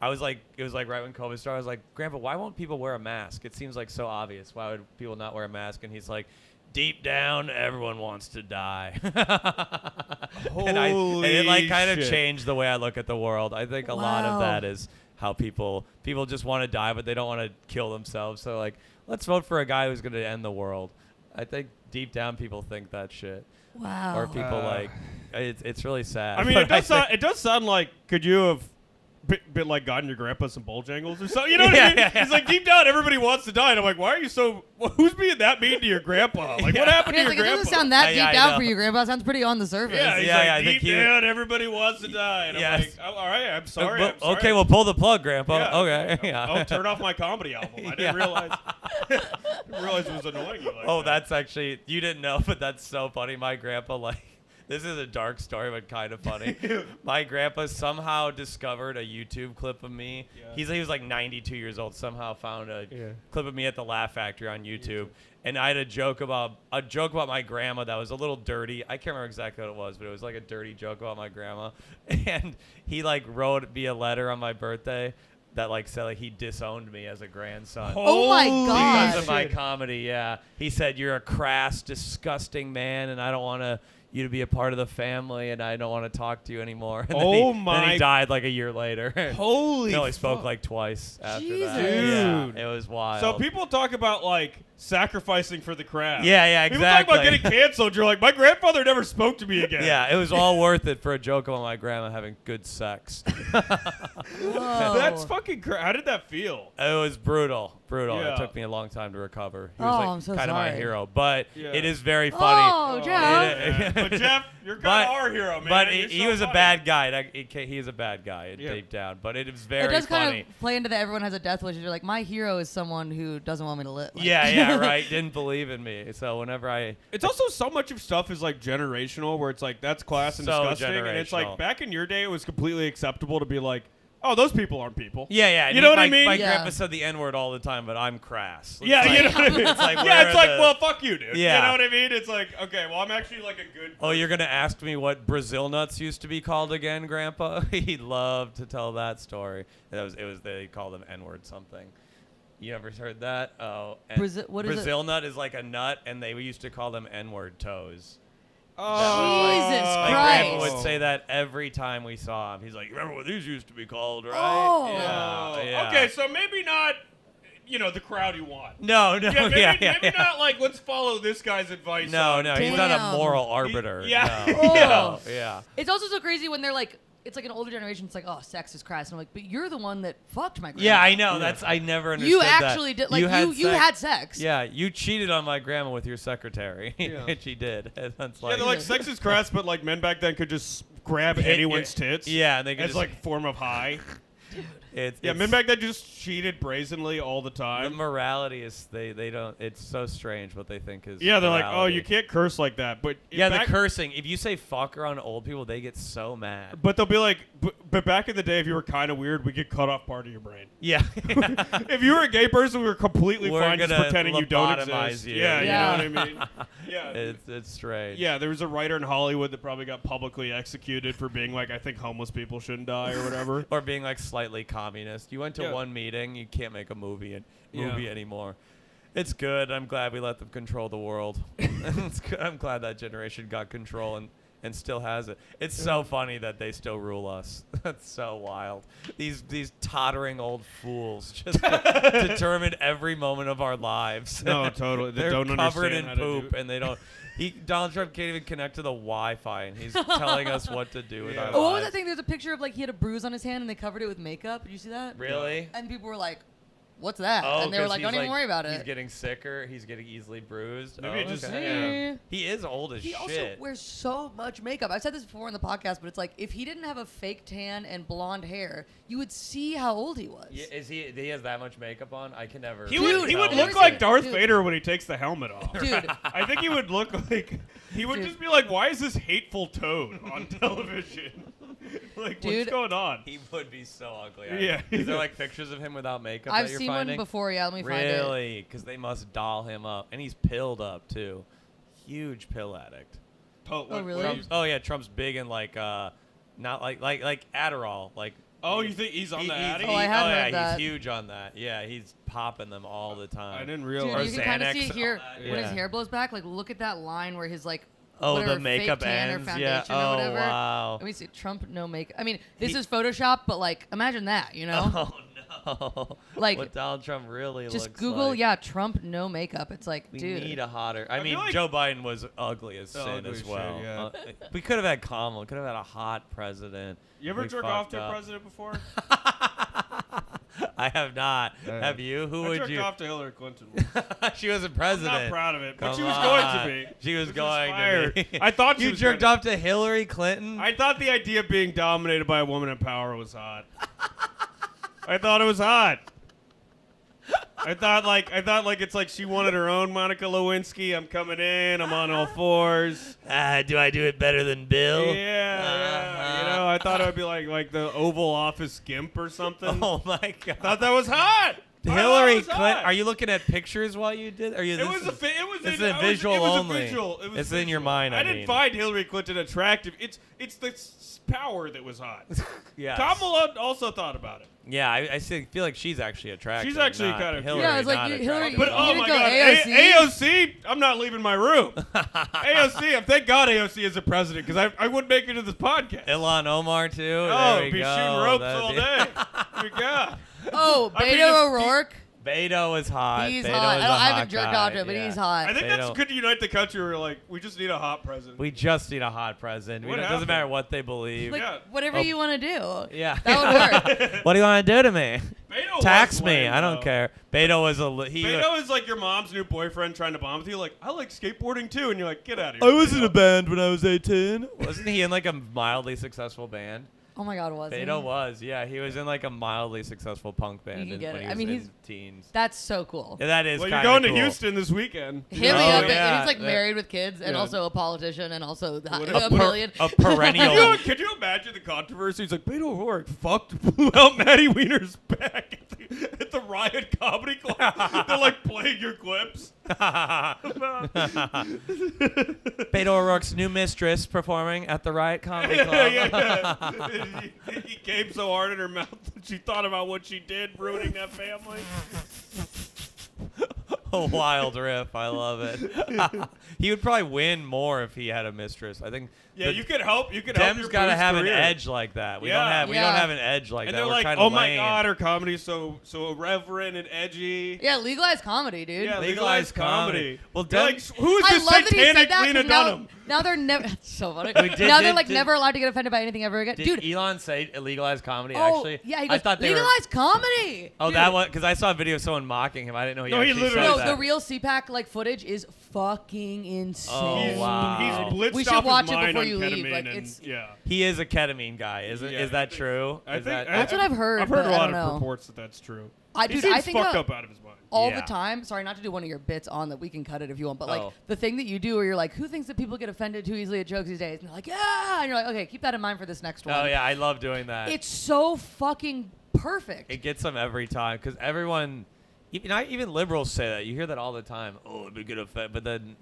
I was like, it was like right when COVID started. I was like, Grandpa, why won't people wear a mask? It seems like so obvious. Why would people not wear a mask? And he's like, deep down, everyone wants to die. and it like kind of shit. changed the way I look at the world. I think a lot of Wow. that is how people just want to die, but they don't want to kill themselves. So like, let's vote for a guy who's going to end the world. I think deep down people think that shit. Wow. Or people like, it's really sad. I mean, But it does sound like, could you have been like gotten your grandpa some Bojangles or something? You know what I mean? Yeah. He's like, deep down, everybody wants to die. And I'm like, why are you so, who's being that mean to your grandpa? Like, what happened Yeah, to it's your like, it grandpa? doesn't sound that Yeah, deep I down know. for you, Grandpa. It sounds pretty on the surface. Yeah, he's Yeah, like, yeah, I think deep he- down, everybody wants to die. And I'm Yes. like, oh, all right, I'm sorry. I'm sorry. Okay, well, pull the plug, Grandpa. Yeah. Okay. Yeah. Oh, turn off my comedy album. I didn't realize it was annoying you like Oh, that. that's actually, you didn't know, but that's so funny. My grandpa, like, this is a dark story, but kind of funny. My grandpa somehow discovered a YouTube clip of me. Yeah. He was like 92 years old, somehow found a Yeah. clip of me at the Laugh Factory on YouTube. And I had a joke about my grandma that was a little dirty. I can't remember exactly what it was, but it was like a dirty joke about my grandma. And he like wrote me a letter on my birthday that like said like he disowned me as a grandson. Oh my Holy God. Because of my shit. comedy, yeah. He said, you're a crass, disgusting man, and I don't want you to be a part of the family, and I don't want to talk to you anymore. And Oh then my- he died like a year later. Holy He only spoke fuck. like twice after Jesus. that. Yeah, Dude. it was wild. So people talk about like sacrificing for the craft. Yeah, People talk exactly. about getting canceled. You're like, my grandfather never spoke to me again. Yeah, it was all worth it for a joke about my grandma having good sex. Whoa. That's fucking crazy. How did that feel? It was brutal. Yeah. It took me a long time to recover. He Oh, was I'm like so kind of my sorry. hero, but Yeah. it is very funny. Oh, Jeff. But Jeff, you're kind of our hero, man. But You're he so was a funny. bad guy. He is a bad guy deep down. But it was very It does funny. kind of play into the everyone has a death wish. You're like, my hero is someone who doesn't want me to live. Like, Yeah, right. Didn't believe in me. So whenever It's also so much of stuff is like generational, where it's like that's class and So disgusting, and it's like generational. back in your day, it was completely acceptable to be like, oh, those people aren't people. Yeah. You know what I mean? My Yeah. grandpa said the N-word all the time, but I'm crass. It's Yeah, like- you know what I mean. It's like, yeah, where it's are like, the- well, fuck you, dude. Yeah. You know what I mean? It's like, okay, well, I'm actually like a good. Oh, you're gonna ask me what Brazil nuts used to be called again, Grandpa? He loved to tell that story. It was they called them N-word something. You ever heard that? Oh, What is it? Brazil nut is like a nut, and they used to call them N-word toes. Jesus My Christ. grandpa would say that every time we saw him. He's like, "Remember what these used to be called, right?" Oh. Yeah. Okay, so maybe not, the crowd you want. No, Yeah, maybe, yeah. maybe not like, let's follow this guy's advice. No, on- he's not a Damn. moral arbiter. yeah. No. Oh. No, yeah. It's also so crazy when they're like, it's like an older generation. It's like, oh, sex is crass. And I'm like, but you're the one that fucked my grandma. Yeah, I know. I never understood You that. actually did. Like, you sex. had sex. Yeah, you cheated on my grandma with your secretary. Yeah. She did. And that's Yeah, like, they're like sex is crass, but like men back then could just grab anyone's tits. Yeah, and they could as just like form of high. it's Yeah, men back then just cheated brazenly all the the time. morality is they don't. It's so strange what they think is. Yeah, they're like, oh, morality. you can't curse like that. But Yeah, the back- cursing. If you say fuck around old people, they get so mad. But they'll be like, but back in the day, if you were kind of weird, we could cut off part of your brain. Yeah. If you were a gay person, we were completely We're fine just gonna pretending you don't lobotomize exist. you. Yeah, Yeah. you know what I mean? Yeah. it's strange. Yeah, there was a writer in Hollywood that probably got publicly executed for being like, I think homeless people shouldn't die or whatever. Or being like slightly communist. You went to Yeah. one meeting, you can't make a movie Yeah. anymore. It's good. I'm glad we let them control the world. It's good. I'm glad that generation got control and still has it. It's so funny that they still rule us. That's so wild. These tottering old fools just determine every moment of our lives. No, totally. They They're don't covered understand in how to do poop it. and they don't. Donald Trump can't even connect to the Wi-Fi, and he's telling us what to do with Yeah. our Oh, what was lives. that thing? There's a picture of like he had a bruise on his hand and they covered it with makeup. Did you see that? Really? And people were like, "What's that?" Oh, and they were 'cause like, he's "Don't even worry about He's it." getting sicker. He's getting easily bruised. Maybe it just- okay. yeah. He is old as He shit. also wears so much makeup. I've said this before in the podcast, but it's like if he didn't have a fake tan and blonde hair, you would see how old he was. Yeah, is he? He has that much makeup on? I can never. He Dude, would, he tell. would have look you like seen- Darth dude. Vader when he takes the helmet off. Dude, I think he would look like he would Dude. just be like, "Why is this hateful toad on television? Like, Dude. what's going on?" He would be so ugly. Yeah. Is there like pictures of him without makeup I've that you're seen finding? one before. Yeah, let me find it. Really? Because they must doll him up, and he's pilled up too. Huge pill addict. Oh, what- really? what do you- Oh yeah, Trump's big in like not like Adderall. Like Oh, you think he's on the Addy? Oh, I have yeah, heard that. he's huge on that. Yeah, he's popping them all the time. I didn't Dude, realize. you can kind of see Xanax, it here all that, when his yeah. hair blows back. Like, look at that line where his like Oh, whatever, the makeup fake tan ends. or Yeah. foundation Oh or whatever. wow. Let me see. Trump no makeup. I mean, this He- is Photoshop, but like, imagine that. You know, Oh no. Like, what Donald Trump really just looks Google, like. yeah, Trump no makeup. It's like, We dude. need a hotter. I I mean, feel like- Joe Biden was ugly as Oh, sin ugly as as well. shit, yeah. We could have had Kamala. Could have had a hot president. You ever We jerk off fucked to a up. president before? I have not. Yeah. Have you? Who I would jerked you? off to Hillary Clinton. once. She was a I'm president. not proud of it, but Come she was going to on. be. She was This going to fired. be. I thought she you was jerked gonna- off to Hillary Clinton. I thought the idea of being dominated by a woman in power was hot. I thought it was hot. I thought like it's like she wanted her own Monica Lewinsky. I'm coming in. I'm on all fours. Do I do it better than Bill? Yeah. You know, I thought it would be like the Oval Office gimp or something. Oh my God. Thought that was hot. Hillary Clinton. Are you looking at pictures while you did? Are you? It was It's in, a visual it was only. A visual. It was It's in your visual. mind, I I didn't mean. find Hillary Clinton attractive. It's the power that was hot. Yeah. Kamala also thought about it. Yeah, I feel like she's actually attractive. She's actually not kind of Hillary, Yeah, it's like not Hillary- attractive But at You all. oh didn't my go God, AOC? AOC! I'm not leaving my room. AOC, thank God AOC is a president because I wouldn't make it to this podcast. Ilhan Omar too. Oh, there we be go. shooting ropes That'd all be- day. Dear God. Oh, I mean, Beto if- O'Rourke. Beto was hot. He's Beto hot. was a I hot haven't jerked guy, off to him, but yeah. he's hot. I think They that's don't- could unite the country. We're like, we just need a hot president. We just need a hot president. What It doesn't happened? matter what they believe. Like, Yeah. whatever Oh. you want to do. Yeah. That would work. What do you want to do to me? Beto Tax was me. lame, I don't though. care. Beto was Beto is like your mom's new boyfriend trying to bond with you. Like, I like skateboarding too, and you're like, get out of here. Beto. band when I was 18. Wasn't he in like a mildly successful band? Oh my God, was he? Beto was. Yeah, he was in like a mildly successful punk band can in- get when it. he I was mean, in he's- teens. That's so cool. Yeah, that is Well, you're kinda going to cool. Houston this weekend. Hit Oh, me up. yeah, And he's like that- married with kids and Yeah. also a politician and also What a a million. A perennial. Could you imagine the controversy? He's like, Beto O'Rourke blew out Maddie Wiener's back at the Riot Comedy Club. They're like playing your clips. Beto O'Rourke's new mistress performing at the Riot Comedy Club. yeah. He came so hard in her mouth that she thought about what she did, ruining that family. A wild riff. I love it. He would probably win more if he had a mistress. I think. Yeah, the you could help. You could help your Dems gotta boo's have career. an edge like that. We Yeah. don't have. We Yeah. don't have an edge like And that. they're We're like, kinda oh my lame. God, her comedy's so irreverent and edgy. Yeah, legalized comedy, dude. Yeah, Legalized legalized comedy. comedy. Well, You're Dem- like, who is I this love that he said satanic that. Lena 'Cause now, Dunham? now they're never. So funny. Wait, did- now did- they're like did- never allowed to get offended by anything ever again, Did dude. Elon say legalized comedy? Oh, Actually, yeah, he I goes, thought they were. legalized comedy. Oh, Dude. that was because I saw a video of someone mocking him. I didn't know he No, he actually literally- said No, that. the real CPAC like footage is fucking insane. Oh, wow. He's blitzed We should off watch his it mind before on you ketamine leave, like, and, it's- yeah. He is a ketamine guy, isn't? Yeah, Is that true? I Is think that, That's what I've heard, I've heard but a I lot don't of know. reports that that's true. I He dude, seems I think fucked about up out of his mind. all Yeah. the time. Sorry, not to do one of your bits on that. We can cut it if you want. But like Oh. the thing that you do, where you're like, who thinks that people get offended too easily at jokes these days? And they're like, yeah, and you're like, okay, keep that in mind for this next one. Oh yeah, I love doing that. It's so fucking perfect. It gets them every time because everyone, even liberals say that. You hear that all the time. Oh, it'd be good offended, but then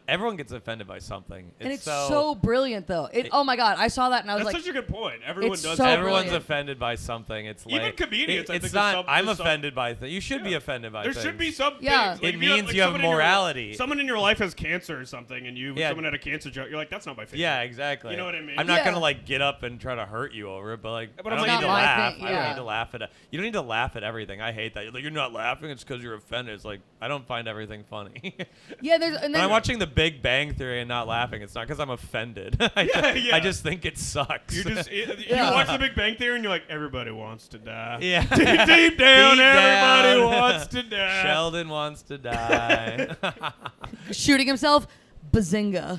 everyone gets offended by something. and it's so brilliant, though. Oh my god, I saw that and I was That's like, such a good point. Everyone it's does. so that. everyone's brilliant. offended by something. It's Even like comedians, I It's think not. I'm there's some- offended by things. You should be Yeah. offended by There things. should be some Yeah. things. Like, It if you have, means like, you have someone in your- morality. someone in your life has cancer or something, and Yeah. someone had a cancer joke. You're like, that's not my favorite. Yeah, exactly. You know what I mean? I'm not Yeah. gonna like get up and try to hurt you over it, but like But I I'm don't like, need to not my laugh. thing, I don't yeah. need to laugh at it. You don't need to laugh at everything. I hate that. You're like, you're not laughing. It's because you're offended. It's like I don't find everything funny. yeah, there's and When then I'm watching The Big Bang Theory and not laughing, it's not because I'm offended. I just think it sucks. You just you Yeah. watch The Big Bang Theory, and you're like, everybody wants to die. yeah. Deep down, Deep everybody down. wants to die. Sheldon wants to die. shooting himself, bazinga.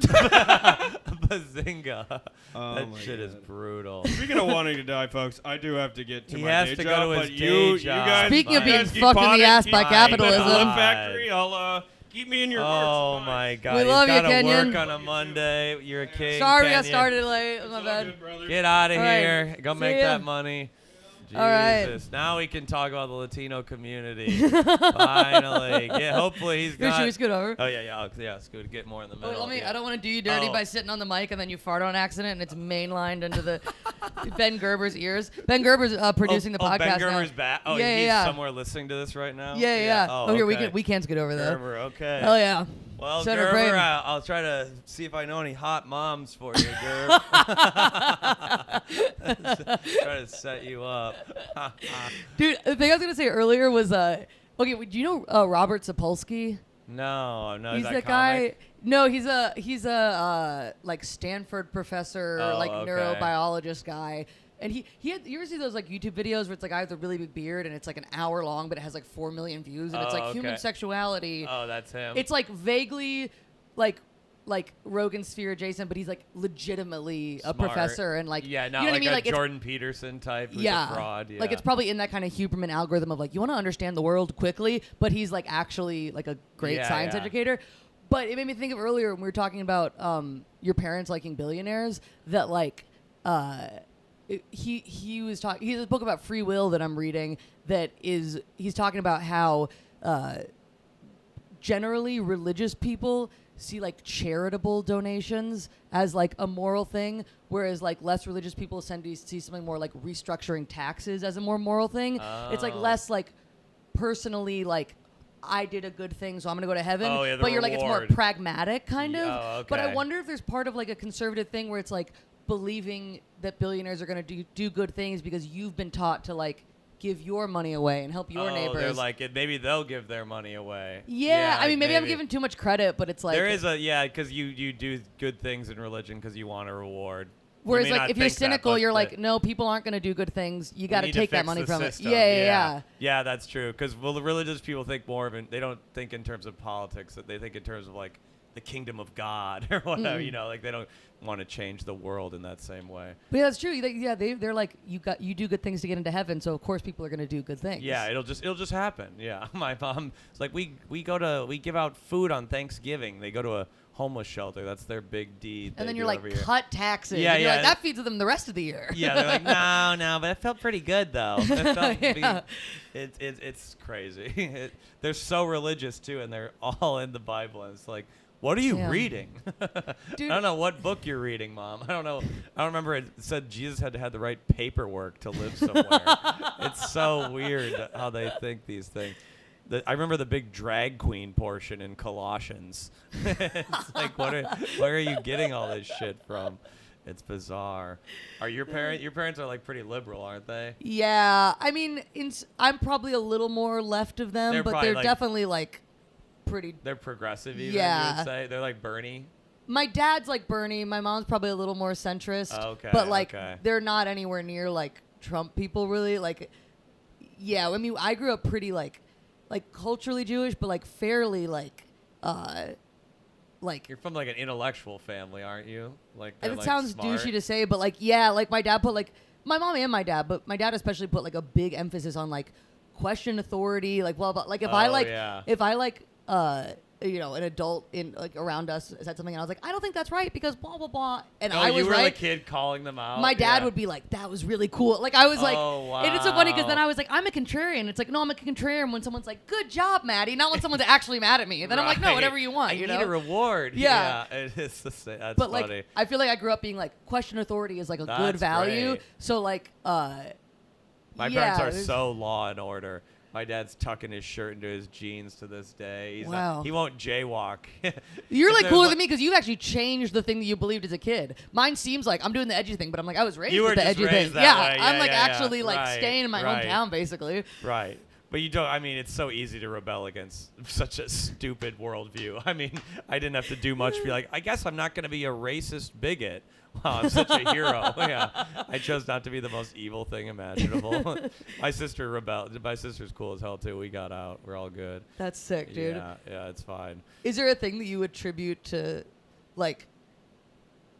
Bazinga. Oh that my shit is God. brutal. Speaking of wanting to die, folks, I do have to get to He my has day to job, go to but his you day job. guys, Speaking of you being guys keep fucked in on the it, ass keep by on it. capitalism. That God. factory, I'll keep me in your Oh words. my God. We He's love you, gotta Kenyon. work on a Monday. You're a king. Sorry, we got Kenyon. started late. Oh, It's my all bad. good, brother. Get out of All right. here. Go See make ya. that money. Jesus. All right. Now we can talk about the Latino community. Finally. Yeah, hopefully he's Here, got. should we scoot over? Oh yeah, Scoot, get more in the middle. Wait, yeah. I don't want to do you dirty Oh. by sitting on the mic and then you fart on accident and it's mainlined into the Ben Gerber's ears. Ben Gerber's producing the podcast Ben Gerber's now. back. Oh, Yeah, he's yeah. somewhere listening to this right now. Yeah. Oh, here okay. we can scoot over though. Gerber, okay. Oh yeah. Well, Center Gerber, frame. I'll try to see if I know any hot moms for you, Gerb. Try to set you up. Dude, the thing I was gonna say earlier was okay. Do you know Robert Sapolsky? No, He's is the that guy. comic? No, he's a like Stanford professor, Oh, like okay. neurobiologist guy. And he had, you ever see those like YouTube videos where it's like I have a really big beard and it's like an hour long, but it has like 4 million views and it's Oh, like human okay. sexuality. Oh, that's him. It's like vaguely like Rogan sphere adjacent, but he's like legitimately a Smart. professor and like yeah, you not know what I like mean? a Like it's Jordan Peterson type who's yeah, a fraud. Yeah. like it's probably in that kind of Huberman algorithm of like you want to understand the world quickly, but he's like actually like a great Yeah, science yeah. educator. But it made me think of earlier when we were talking about your parents liking billionaires that like he was talking. He has a book about free will that I'm reading that is he's talking about how generally religious people see like charitable donations as like a moral thing, whereas like less religious people tend to see something more like restructuring taxes as a more moral thing. It's like Oh. less like personally like I did a good thing, so I'm gonna go to heaven. Oh, yeah, the but you're like it's more reward. pragmatic kind of. Oh, But I okay. wonder if there's part of like a conservative thing where it's like believing that billionaires are gonna do good things because you've been taught to like give your money away and help your neighbors. They're like, maybe they'll give their money away. Yeah, I like mean, maybe I'm giving too much credit, but it's like there is because you do good things in religion because you want a reward. Whereas, like, if you're cynical, you're like, no, people aren't going to do good things. You got to take that money from system. it. Yeah. Yeah, that's true. Because the religious people think more of it. They don't think in terms of politics. They think in terms of like the kingdom of God or whatever. You know, like they don't want to change the world in that same way. But yeah, that's true. They're like, you do good things to get into heaven, so of course people are going to do good things. Yeah, it'll just happen. Yeah, my mom is like, we give out food on Thanksgiving. They go to a homeless shelter. That's their big deed. And then you're like, cut taxes. Yeah, and you're yeah. like, that feeds them the rest of the year. Yeah, they're like, no, but it felt pretty good though. It felt it's crazy. They're so religious too, and they're all in the Bible. And it's like, what are you reading? Dude. I don't know what book you're reading, Mom. I don't know. I don't remember. It said Jesus had to have the right paperwork to live somewhere. It's so weird how they think these things. I remember the big drag queen portion in Colossians. It's like, where are you getting all this shit from? It's bizarre. Are your parents are like pretty liberal, aren't they? Yeah, I mean, I'm probably a little more left of them, but they're definitely like pretty. They're progressive, even. Yeah. You would say they're like Bernie. My dad's like Bernie. My mom's probably a little more centrist. Okay. But like, they're not anywhere near like Trump people, really. Like, yeah. I mean, I grew up pretty like culturally Jewish, but like fairly like you're from like an intellectual family, aren't you? Like, and it like sounds smart. douchey to say, but like, yeah, like my dad put like my mom and my dad, but my dad especially put like a big emphasis on like question authority, like blah blah. Like if I like you know, an adult in like around us said something, and I was like, I don't think that's right because blah blah blah, and I was you were right. the kid calling them out. My dad would be like, that was really cool. Like I was like, wow. and it's so funny because then I was like, I'm a contrarian. It's like, no, I'm a contrarian when someone's like, good job, Maddie, not when someone's actually mad at me. And then I'm like, no, whatever you want. I you need know? a reward. Yeah. It's the same. That's but funny. like, I feel like I grew up being like, question authority is like a good That's value. great. So like, my parents are so law and order. My dad's tucking his shirt into his jeans to this day. He's Wow. He won't jaywalk. You're like cooler than me because you've actually changed the thing that you believed as a kid. Mine seems like I'm doing the edgy thing, but I'm like, I was raised with the edgy thing. That way. I'm like yeah, actually like right, staying in my hometown basically. Right. But you don't, I mean, it's so easy to rebel against such a stupid worldview. I mean, I didn't have to do much to be like, I guess I'm not going to be a racist bigot. Wow, I'm such a hero. Yeah. I chose not to be the most evil thing imaginable. My sister rebelled. My sister's cool as hell, too. We got out. We're all good. That's sick, dude. Yeah, it's fine. Is there a thing that you attribute to, like,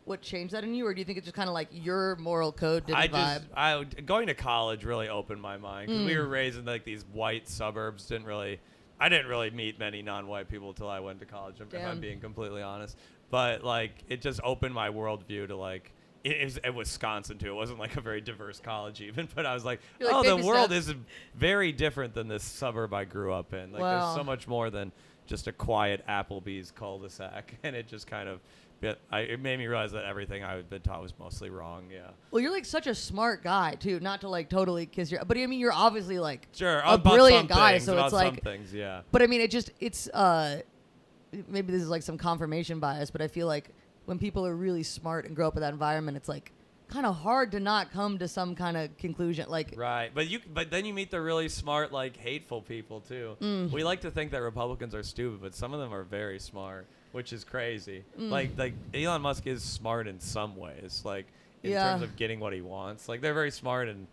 what changed that in you, or do you think it's just kind of like your moral code didn't vibe? Going to college really opened my mind because we were raised in like these white suburbs. I didn't really meet many non-white people until I went to college. If I'm being completely honest, but like it just opened my worldview to like. It was at Wisconsin too. It wasn't like a very diverse college even, but I was like, the world is very different than this suburb I grew up in. Like there's so much more than just a quiet Applebee's cul-de-sac, and it just kind of. It made me realize that everything I've been taught was mostly wrong. Yeah. Well, you're like such a smart guy too. Not to like totally kiss your, but I mean, you're obviously like a brilliant guy. So it's like some things, yeah. But I mean, it's maybe this is like some confirmation bias, but I feel like when people are really smart and grow up in that environment, it's like kind of hard to not come to some kind of conclusion. Like right, but then you meet the really smart, like hateful people too. We like to think that Republicans are stupid, but some of them are very smart. Which is crazy. Like Elon Musk is smart in some ways, like in terms of getting what he wants. Like they're very smart in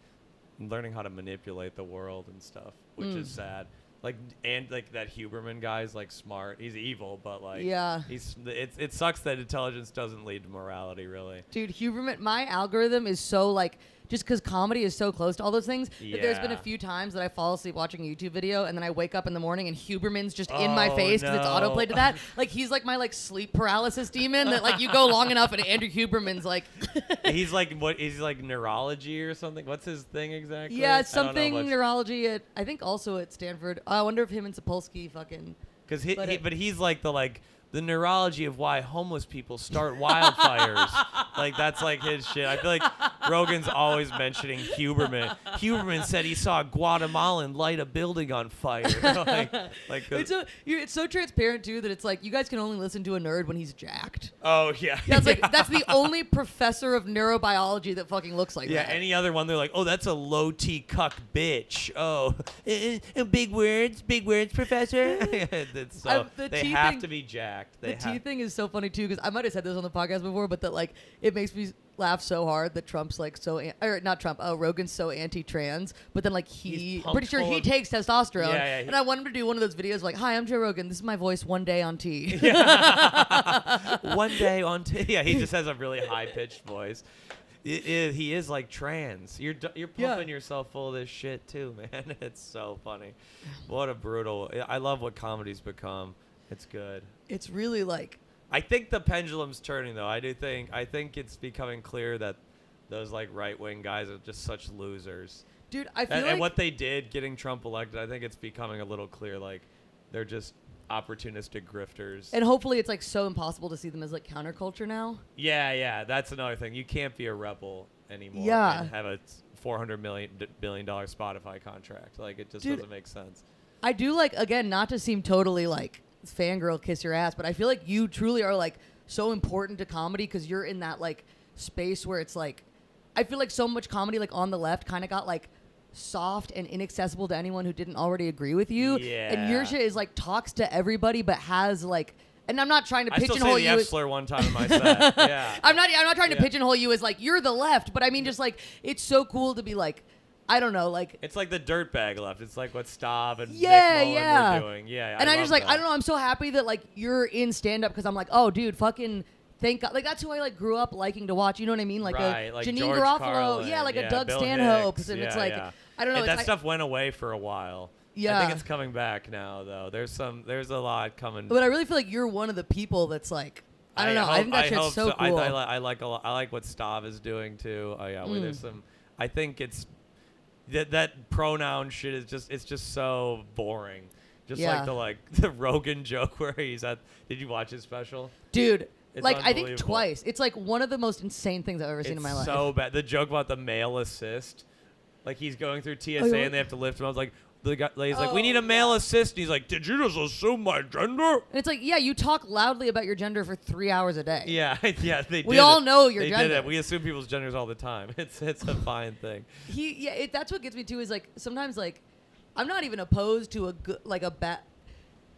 learning how to manipulate the world and stuff, which is sad. Like and like that Huberman guy is like smart. He's evil, but like it sucks that intelligence doesn't lead to morality, really. Dude, Huberman, my algorithm is so like. Just because comedy is so close to all those things, that there's been a few times that I fall asleep watching a YouTube video and then I wake up in the morning and Huberman's just in my face because it's autoplayed to that. Like he's like my like sleep paralysis demon that like you go long enough and Andrew Huberman's like. He's like what? He's like neurology or something. What's his thing exactly? Yeah, it's something neurology at I think also at Stanford. I wonder if him and Sapolsky fucking. Because but he's like the neurology of why homeless people start wildfires. Like that's like his shit. I feel like Rogan's always mentioning Huberman. Huberman said he saw a Guatemalan light a building on fire. It's so transparent too that it's like you guys can only listen to a nerd when he's jacked. Oh yeah. Yeah, it's like that's the only professor of neurobiology that fucking looks like that. Yeah, any other one they're like, oh, that's a low T cuck bitch. Oh, big words, professor. They have to be jacked. The T thing is so funny too because I might have said this on the podcast before, but that like it makes me laugh so hard that Trump's like not Trump. Rogan's so anti-trans, but then like I'm pretty sure he takes testosterone. Yeah, and I want him to do one of those videos like, "Hi, I'm Joe Rogan. This is my voice one day on T." One day on T. Yeah, he just has a really high pitched voice. He is like trans. You're pumping yourself full of this shit too, man. It's so funny. What a brutal. I love what comedy's become. It's good. It's really like. I think the pendulum's turning though. I think it's becoming clear that those like right wing guys are just such losers. Dude, I feel like and what they did getting Trump elected, I think it's becoming a little clear like they're just opportunistic grifters. And hopefully it's like so impossible to see them as like counterculture now. Yeah, that's another thing. You can't be a rebel anymore and have a $400 billion Spotify contract. Like it just doesn't make sense. I do like, again, not to seem totally like fangirl kiss your ass, but I feel like you truly are like so important to comedy because you're in that like space where it's like I feel like so much comedy like on the left kind of got like soft and inaccessible to anyone who didn't already agree with you. Yeah. And your shit is like talks to everybody but has like, and I'm not trying to pigeonhole you. I still say the F slur one time in my set. Yeah. I'm not trying to pigeonhole you as like you're the left, but I mean just like it's so cool to be like I don't know, like it's like the dirtbag left. It's like what Stav and Nick Mullen were doing. Yeah, and I just like that. I don't know. I'm so happy that like you're in stand up because I'm like, oh, dude, fucking thank God. Like that's who I like grew up liking to watch. You know what I mean? Like a like Janine George Garofalo, Carlin, like a Doug Bill Stanhope, Hicks, and it's like I don't know. And that stuff went away for a while. Yeah, I think it's coming back now though. There's a lot coming. But I really feel like you're one of the people that's like. I don't know. I think that shit's so cool. I like a lot. I like what Stav is doing too. Oh yeah, where there's some. I think it's that pronoun shit is just so boring. Just like the Rogan joke where he's at. Did you watch his special? Dude, it's like I think twice. It's like one of the most insane things I've ever seen in my life. It's so bad. The joke about the male assist, like he's going through TSA and they have to lift him. I was like. The guy, he's like, we need a male assist. And he's like, did you just assume my gender? And it's like, yeah, you talk loudly about your gender for 3 hours a day. Yeah, they We all know your gender. They did it. We assume people's genders all the time. It's a fine thing. That's what gets me too is like sometimes like I'm not even opposed to a good like a bad.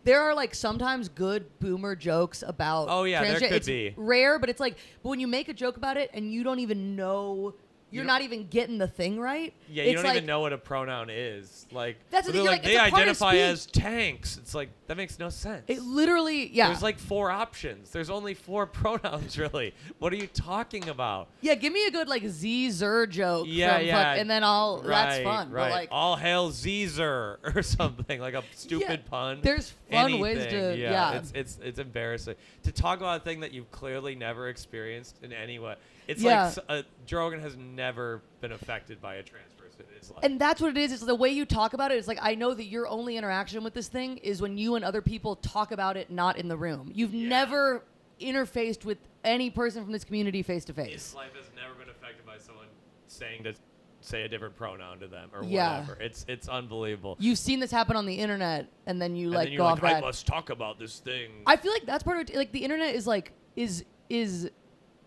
There are like sometimes good boomer jokes about. Oh yeah, there could it's be rare, but it's like but when you make a joke about it and you don't even know. You're not even getting the thing right. Yeah, you don't even know what a pronoun is. Like that's the thing. Like they identify as tanks. It's like that makes no sense. It literally, yeah. There's like 4 options. There's only 4 pronouns, really. What are you talking about? Yeah, give me a good like Z-zer joke. Yeah. And then that's fun. Right. But, like, all hail Zer or something like a stupid pun. There's fun ways to. Yeah. It's embarrassing to talk about a thing that you've clearly never experienced in any way. It's like Joe Rogan has never been affected by a trans person in his life. And that's what it is. It's the way you talk about it. It's like, I know that your only interaction with this thing is when you and other people talk about it not in the room. You've never interfaced with any person from this community face to face. His life has never been affected by someone saying to say a different pronoun to them or whatever. It's unbelievable. You've seen this happen on the internet and then you like go off that. I must talk about this thing. I feel like that's part of it. Like the internet is like, is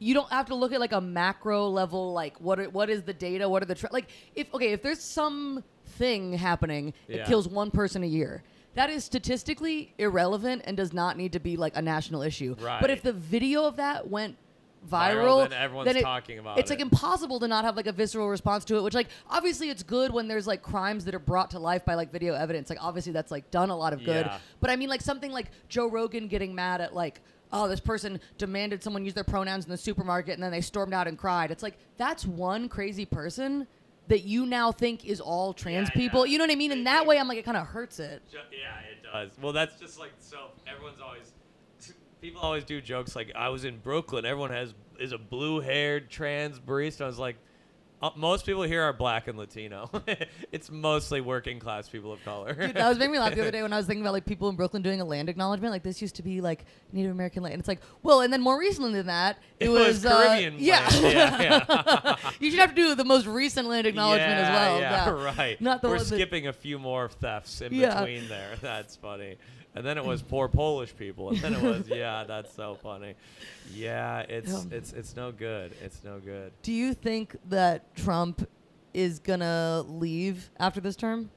you don't have to look at like a macro level, like what is the data, what are the like if there's some thing happening that kills one person a year, that is statistically irrelevant and does not need to be like a national issue. Right. But if the video of that went viral, then everyone's talking about it. It's like impossible to not have like a visceral response to it, which like obviously it's good when there's like crimes that are brought to life by like video evidence. Like obviously that's like done a lot of good. But I mean like something like Joe Rogan getting mad at like, oh, this person demanded someone use their pronouns in the supermarket and then they stormed out and cried. It's like, that's one crazy person that you now think is all trans people. You know what I mean? And that way, I'm like, it kind of hurts it. Yeah, it does. Well, that's just like, so people always do jokes like, I was in Brooklyn, everyone is a blue-haired trans barista. I was like, most people here are black and Latino. It's mostly working class people of color. Dude, that was making me laugh the other day when I was thinking about like people in Brooklyn doing a land acknowledgement. Like this used to be like Native American land. And it's like, well, and then more recently than that, it was Caribbean yeah. land. Yeah. You should have to do the most recent land acknowledgement as well. Yeah, right. Not the We're one that- skipping a few more thefts in Yeah. between there. That's funny. And then it was poor Polish people. And then it was, that's so funny. Yeah, it's no good. It's no good. Do you think that Trump is gonna leave after this term?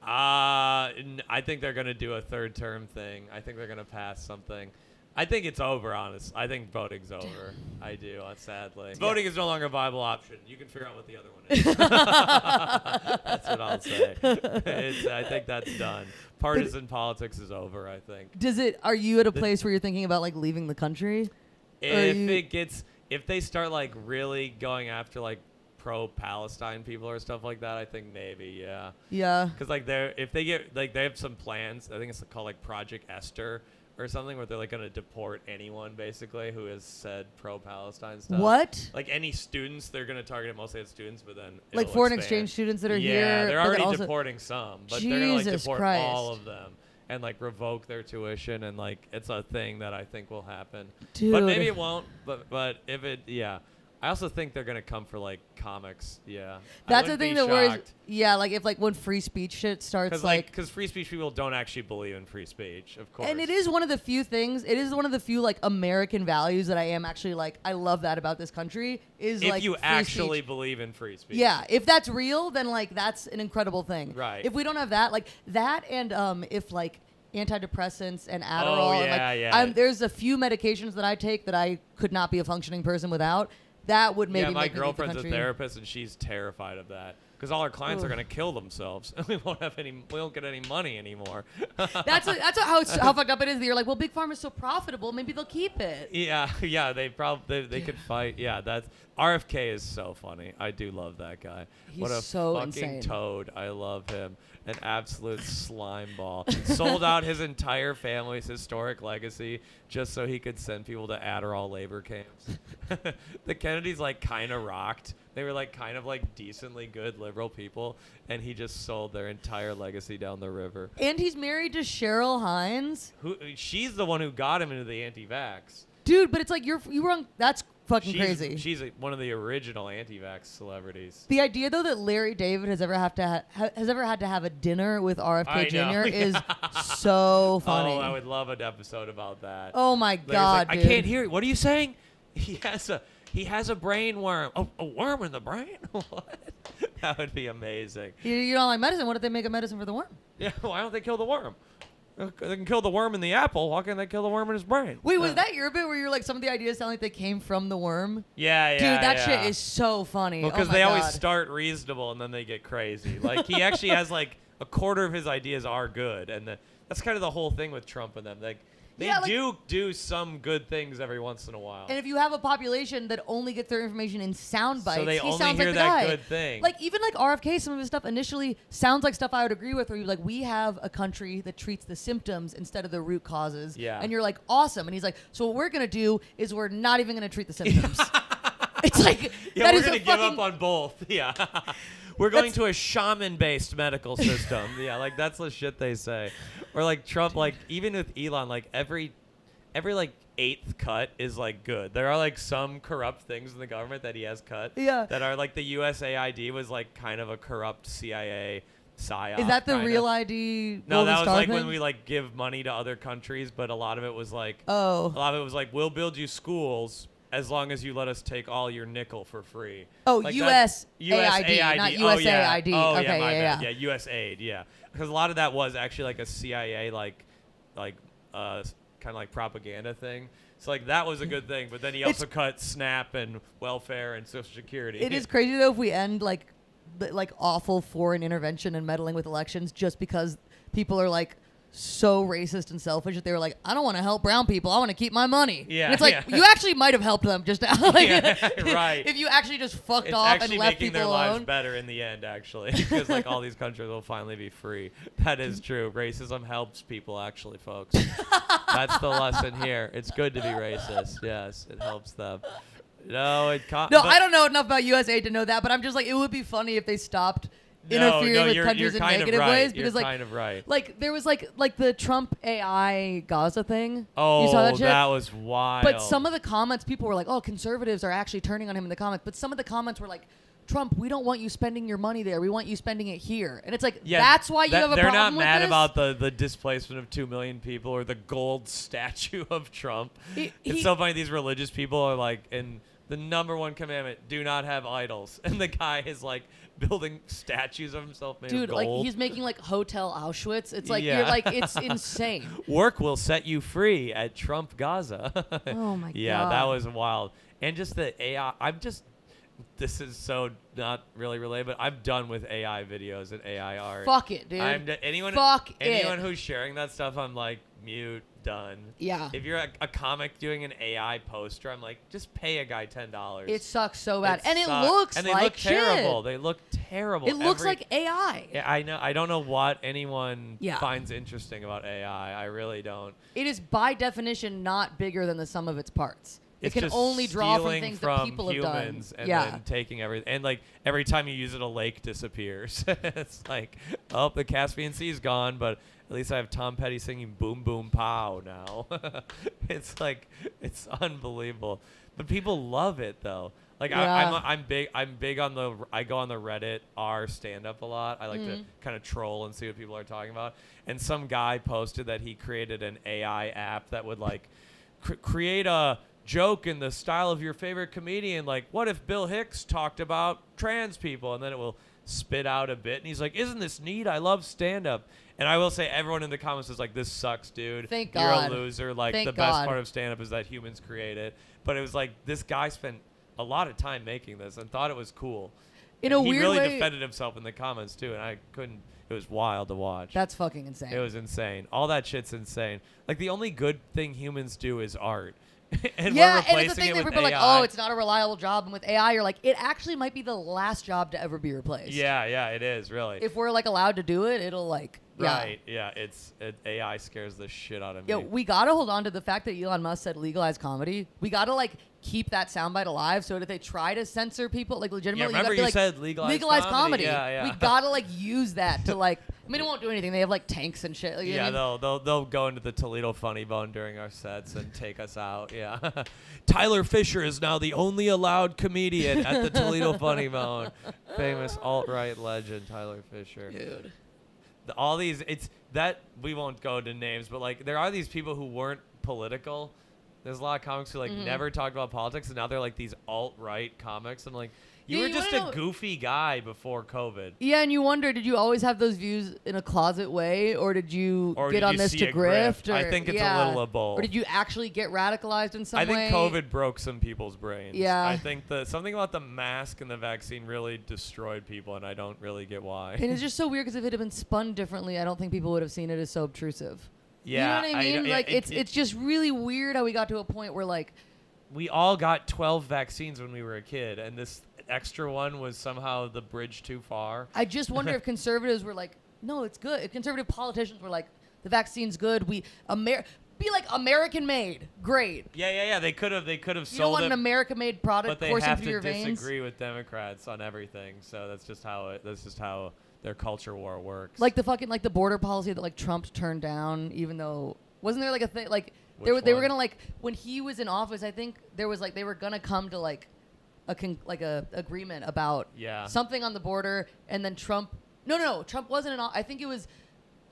I think they're going to do a third term thing. I think they're going to pass something. I think it's over, honest. I think voting's over. I do, sadly. Voting is no longer a viable option. You can figure out what the other one is. That's what I'll say. I think that's done. Partisan politics is over, I think. Are you at a place where you're thinking about like leaving the country? If they start like really going after like pro-Palestine people or stuff like that, I think maybe, yeah. Yeah. Because like if they get like they have some plans. I think it's called like Project Esther or something, where they're like gonna deport anyone basically who has said pro-Palestine stuff. What? Like any students, they're gonna target it mostly at students, but then Like foreign exchange students that are here. Yeah, they're but already also deporting some, but they're gonna like Jesus deport Christ. all of them and like revoke their tuition, and like it's a thing that I think will happen. Dude. But maybe it won't. But if it, I also think they're gonna come for like comics. Yeah, That's the thing that worries. shocked. Yeah, like if like when free speech shit starts, Because free speech people don't actually believe in free speech, of course. and it is one of the few things. It is one of the few like American values that I am actually like. I love that about this country. Is if like you free actually speech. believe in free speech. Yeah, if that's real, then like that's an incredible thing. Right. If we don't have that, like that, and if like antidepressants and Adderall, and like there's a few medications that I take that I could not be a functioning person without. That would maybe my make me leave the girlfriend's a country. therapist, and she's terrified of that because all our clients are going to kill themselves, and we won't get any money anymore. That's how fucked up it is. That you're like, well, Big Pharma is so profitable, maybe they'll keep it. Yeah, they could fight. Yeah, that's RFK is so funny. I do love that guy. He's what a so fucking insane. toad. I love him. An absolute slime ball. Sold out his entire family's historic legacy just so he could send people to Adderall labor camps. The Kennedys like kind of rocked. They were like kind of like decently good liberal people, and he just sold their entire legacy down the river. And he's married to Cheryl Hines. She's the one who got him into the anti-vax. Dude, but it's like you were on. That's fucking crazy. She's one of the original anti-vax celebrities. The idea though that Larry David has ever had to have a dinner with RFK Jr. is so funny. Oh, I would love an episode about that. Oh my God, like, dude. I can't hear you. What are you saying? He has a brain worm. Oh, a worm in the brain? What? That would be amazing. You don't like medicine? What if they make a medicine for the worm? Yeah, why don't they kill the worm? They can kill the worm in the apple. Why can't they kill the worm in his brain? Wait, was that your bit where you're like some of the ideas sound like they came from the worm? Yeah. Dude, that shit is so funny. Well, because oh my they always God. start reasonable and then they get crazy. Like he actually has like a quarter of his ideas are good, and that's kind of the whole thing with Trump and them. Like they do some good things every once in a while. And if you have a population that only gets their information in sound bites, so they he only sounds hear like the that guy. good thing. Like even like RFK, some of his stuff initially sounds like stuff I would agree with. Where you're like, we have a country that treats the symptoms instead of the root causes. Yeah. And you're like, awesome. And he's like, so what we're gonna do is we're not even gonna treat the symptoms. It's like yeah, that we're is gonna a give fucking, up on both. Yeah. We're going to a shaman-based medical system. Yeah, like that's the shit they say. Or like Trump, like even with Elon, like every like eighth cut is like good. There are like some corrupt things in the government that he has cut. Yeah. That are like the USAID was like kind of a corrupt CIA psyop. Is that the kinda. real ID? No, Golden that was Star like thing? when we like give money to other countries, but a lot of it was like a Oh. lot of it was like we'll build you schools as long as you let us take all your nickel for free. Oh, like USAID, not USAID. Oh, Okay, my yeah, bad. Yeah, USAID, yeah. Because a lot of that was actually like a CIA kind of like propaganda thing. So like that was a good thing, but then he also cut SNAP and welfare and Social Security. It is crazy though if we end like awful foreign intervention and meddling with elections just because people are like so racist and selfish that they were like, I don't want to help brown people. I want to keep my money. Yeah, and it's like you actually might have helped them just now. Like, Yeah, right. If you actually just fucked It's off actually and left making people their alone. lives better in the end, actually, because like all these countries will finally be free. That is true. Racism helps people, actually, folks. That's the lesson here. It's good to be racist. Yes, it helps them. No, I don't know enough about USA to know that, but I'm just like, it would be funny if they stopped interfering with countries in negative ways, because you're kind of right. Like there was like the Trump AI Gaza thing. Oh, you saw that shit? That was wild. But some of the comments, people were like, "Oh, conservatives are actually turning on him in the comments." But some of the comments were like, "Trump, we don't want you spending your money there. We want you spending it here." And it's like, that's why you have a problem with this? They're not mad about the displacement of 2 million people or the gold statue of Trump. It's so funny. These religious people are like, and the number one commandment, do not have idols. And the guy is like building statues of himself made of gold. Dude, like he's making like Hotel Auschwitz. It's like, you're like, it's insane. Work will set you free at Trump Gaza. Oh my God. Yeah, that was wild. And just the AI, this is so not really related, but I'm done with AI videos and AI art. Fuck it, dude. Anyone who's sharing that stuff, I'm like, mute, done. Yeah. If you're a comic doing an AI poster, I'm like, just pay a guy $10. It sucks so bad. It looks and they like look terrible. shit. They look terrible. It looks like AI. Yeah, I know. I don't know what anyone Yeah. finds interesting about AI. I really don't. It is by definition not bigger than the sum of its parts. It It's can just only draw from stealing things from that people have done. humans and yeah. then taking everything. And like every time you use it, a lake disappears. It's like, oh, the Caspian Sea's gone, but at least I have Tom Petty singing "Boom Boom Pow" now. It's like, it's unbelievable. But people love it though. Like Yeah. I'm big on the. I go on the Reddit r stand up a lot. I like to kind of troll and see what people are talking about. And some guy posted that he created an AI app that would like create a joke in the style of your favorite comedian. Like, what if Bill Hicks talked about trans people? And then it will spit out a bit. And he's like, isn't this neat? I love stand-up. And I will say everyone in the comments is like, this sucks, dude. Thank You're God. a loser. Like, Thank the best God. part of stand-up is that humans create it. But it was like, this guy spent a lot of time making this and thought it was cool. In a he weird really way, defended himself in the comments, too. And I couldn't. It was wild to watch. that's fucking insane. It was insane. All that shit's insane. Like, the only good thing humans do is art. And yeah, we're and it's the replacing thing it that with people are like, AI. oh, it's not a reliable job. And with AI, you're like, it actually might be the last job to ever be replaced. Yeah, it is, really. If we're like allowed to do it, it'll like, yeah. Right, yeah. AI scares the shit out of Yo, me. we gotta hold on to the fact that Elon Musk said legalize comedy. We gotta like keep that soundbite alive, so that if they try to censor people, like legitimately, Yeah, remember you gotta be you like, said legalize comedy. Yeah. We gotta like use that to like. I mean, it won't do anything. They have like tanks and shit. Like, you know Yeah, what I mean? they'll go into the Toledo Funny Bone during our sets and take us out. Yeah, Tyler Fisher is now the only allowed comedian at the Toledo Funny Bone. Famous alt-right legend Tyler Fisher. Dude. All these, it's that we won't go to names, but like there are these people who weren't political. There's a lot of comics who like never talked about politics, and now they're like these alt-right comics. And like, you Yeah, were you just wanna a know- goofy guy before COVID. Yeah, and you wonder, did you always have those views in a closet way, or did you Or get did on you this see to a grift? Or, I think it's a yeah. little of both. Or did you actually get radicalized in some I way? think COVID broke some people's brains. Yeah. I think something about the mask and the vaccine really destroyed people, and I don't really get why. And it's just so weird because if it had been spun differently, I don't think people would have seen it as so obtrusive. Yeah, you know what I mean? Like it's just really weird how we got to a point where like we all got 12 vaccines when we were a kid, and this extra one was somehow the bridge too far. I just wonder if conservatives were like, no, it's good. If conservative politicians were like, the vaccine's good. Be like American made. Great. Yeah. They could have You don't sold want it, an American made product but they coursing have through to your veins. disagree with Democrats on everything. So that's just how their culture war works. Like the border policy that like Trump turned down, even though wasn't there like a thing like they Which were one? gonna like when he was in office, I think there was like they were gonna come to like a agreement about something on the border, and then Trump Trump wasn't I think it was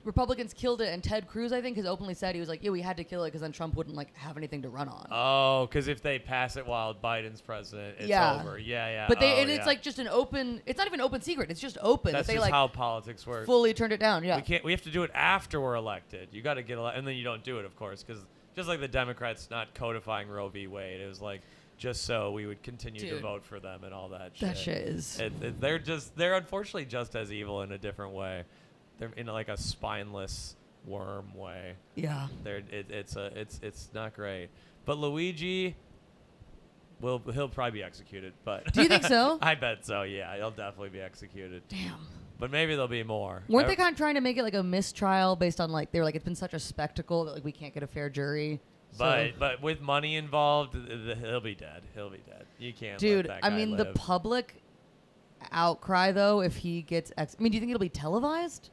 Republicans killed it, and Ted Cruz I think has openly said he was like, yeah, we had to kill it because then Trump wouldn't like have anything to run on. Oh, because if they pass it while Biden's president, it's over. Yeah. But it's like just an open. It's not even open secret. It's just open. That's they just like how politics work. fully turned it down. Yeah. We have to do it after we're elected. You got to get elected, and then you don't do it, of course, because just like the Democrats not codifying Roe v. Wade, it was like just so we would continue to vote for them and all that shit. That shit is. They're unfortunately just as evil in a different way. They're in like a spineless worm way. Yeah. It's not great. But Luigi, he'll probably be executed. But Do you think so? I bet so. Yeah, he'll definitely be executed. Damn. But maybe there'll be more. Weren't they kind of trying to make it like a mistrial based on like they were like it's been such a spectacle that like we can't get a fair jury, But with money involved, he'll be dead. He'll be dead. You can't. Dude, let that guy live. the public outcry though, if he gets, do you think it'll be televised?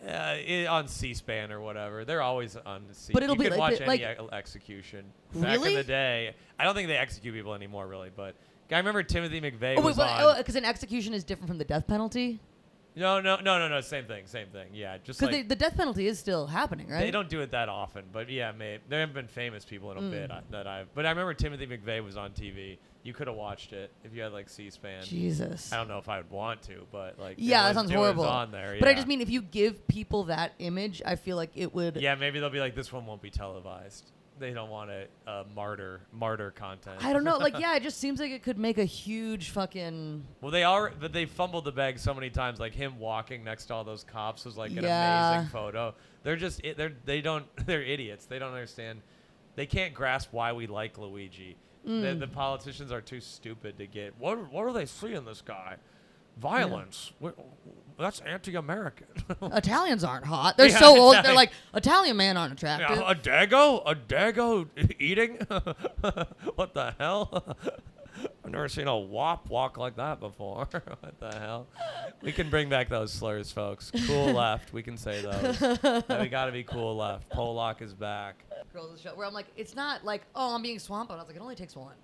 On C-SPAN or whatever. They're always on C. But it'll you be can like, watch any execution. Back Really? in the day, I don't think they execute people anymore, really. But I remember Timothy McVeigh Oh, was wait, on. because an execution is different from the death penalty. No. Same thing. Yeah, just Because like the death penalty is still happening, right? they don't do it that often. But yeah, there have been famous people in a bit that I've. But I remember Timothy McVeigh was on TV. You could have watched it if you had like C-SPAN. Jesus. I don't know if I would want to, but like Yeah, that sounds horrible. It was on there. But I yeah. just mean if you give people that image, I feel like it would. Yeah, maybe they'll be like, this one won't be televised. They don't want it martyr content. I don't know. Like, yeah, it just seems like it could make a huge fucking. Well, but they fumbled the bag so many times. Like him walking next to all those cops was like an amazing photo. They're idiots. They don't understand. They can't grasp why we like Luigi. The politicians are too stupid to get. What do they see in this guy? Violence. Yeah. That's anti-American. Italians aren't hot. They're so old. They're like, Italian men aren't attractive. Yeah, a dago eating? What the hell? I've never seen a wop walk like that before. What the hell? We can bring back those slurs, folks. Cool left. We can say those. We got to be cool left. Polak is back. Girls of the show, where I'm like, it's not like, oh, I'm being swamped. I was like, it only takes one,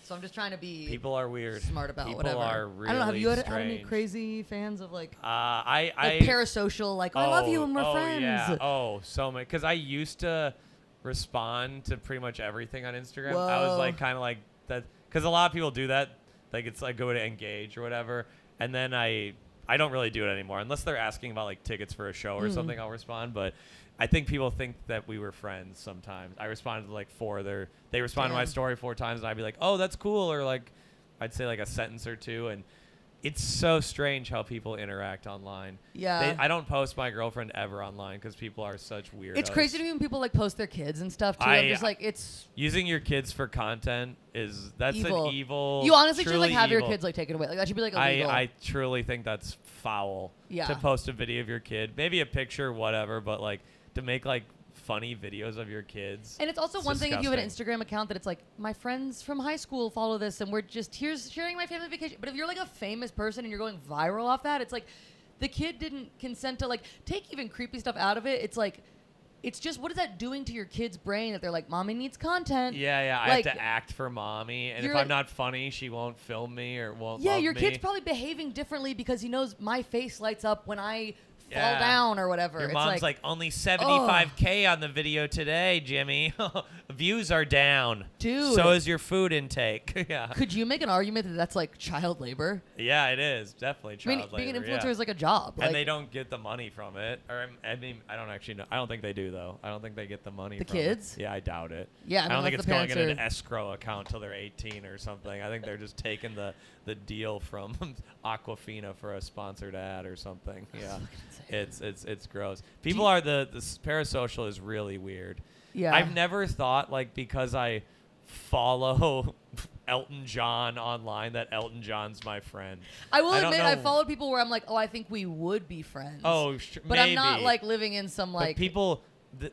So I'm just trying to be. People are weird. Smart about People whatever. Are really I don't know. Have you had strange. any crazy fans of like? I Parasocial, like I love you and we're friends. Yeah. Oh, so many. Because I used to respond to pretty much everything on Instagram. Whoa. I was like kind of like that because a lot of people do that. Like it's like go to engage or whatever, and then I don't really do it anymore unless they're asking about like tickets for a show or something. I'll respond, but. I think people think that we were friends sometimes. I responded to like they responded to my story 4 times and I'd be like, oh, that's cool. Or like, I'd say like a sentence or two. And it's so strange how people interact online. Yeah. I don't post my girlfriend ever online because people are such weirdos. It's crazy to me when people like post their kids and stuff too. I'm just like, it's using your kids for content that's evil. An evil. You honestly should like have evil. your kids like taken away. Like that should be like illegal. I truly think that's foul. Yeah. To post a video of your kid, maybe a picture, whatever, but like. To make like funny videos of your kids. And it's also one thing if you have an Instagram account that it's like, my friends from high school follow this and we're just here's sharing my family vacation. But if you're like a famous person and you're going viral off that, it's like the kid didn't consent to like take even creepy stuff out of it. It's like it's just what is that doing to your kid's brain that they're like, mommy needs content. Yeah, I like, have to act for mommy, and if like, I'm not funny, she won't film me or won't. Yeah, love your me. kid's probably behaving differently because he knows my face lights up when I fall down or whatever. Your it's mom's like only 75K on the video today, Jimmy. Views are down. Dude. So is your food intake. Yeah. Could you make an argument that that's like child labor? Yeah, it is. Definitely child labor. Being an influencer is like a job. And they don't get the money from it. Or I mean, I don't actually know. I don't think they do, though. I don't think they get the money from kids? it. Yeah, I doubt it. Yeah, I don't think it's going in an escrow account till they're 18 or something. I think they're just taking the deal from Aquafina for a sponsored ad or something. Yeah. It's gross. People are the Parasocial is really weird. Yeah. I've never thought like because I follow Elton John online that Elton John's my friend. I will admit I followed people where I'm like, oh, I think we would be friends. Oh, but maybe. I'm not like living in some like but people.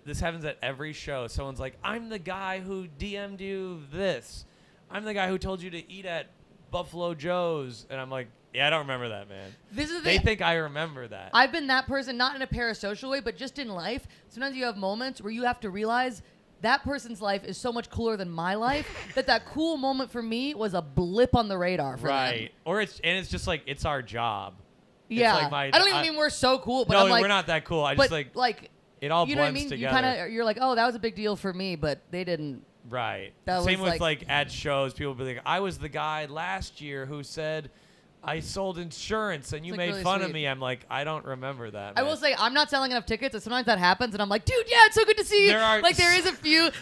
This happens at every show. Someone's like, I'm the guy who DM'd you this. I'm the guy who told you to eat at Buffalo Joe's, and I'm like, yeah, I don't remember that, man. This is they think I remember that. I've been that person, not in a parasocial way, but just in life. Sometimes you have moments where you have to realize that person's life is so much cooler than my life that cool moment for me was a blip on the radar for them. Right. Or it's just like it's our job. Yeah. It's like I don't even mean we're so cool, but no, I'm like, we're not that cool. I just like it all you blends know what I mean? together. You're like, oh, that was a big deal for me, but they didn't. Right. That Same was with like at shows, people be like, I was the guy last year who said I sold insurance and you like made really fun sweet. of me. I'm like, I don't remember that. I man. will say I'm not selling enough tickets, and sometimes that happens, and I'm like, dude, yeah, it's so good to see you.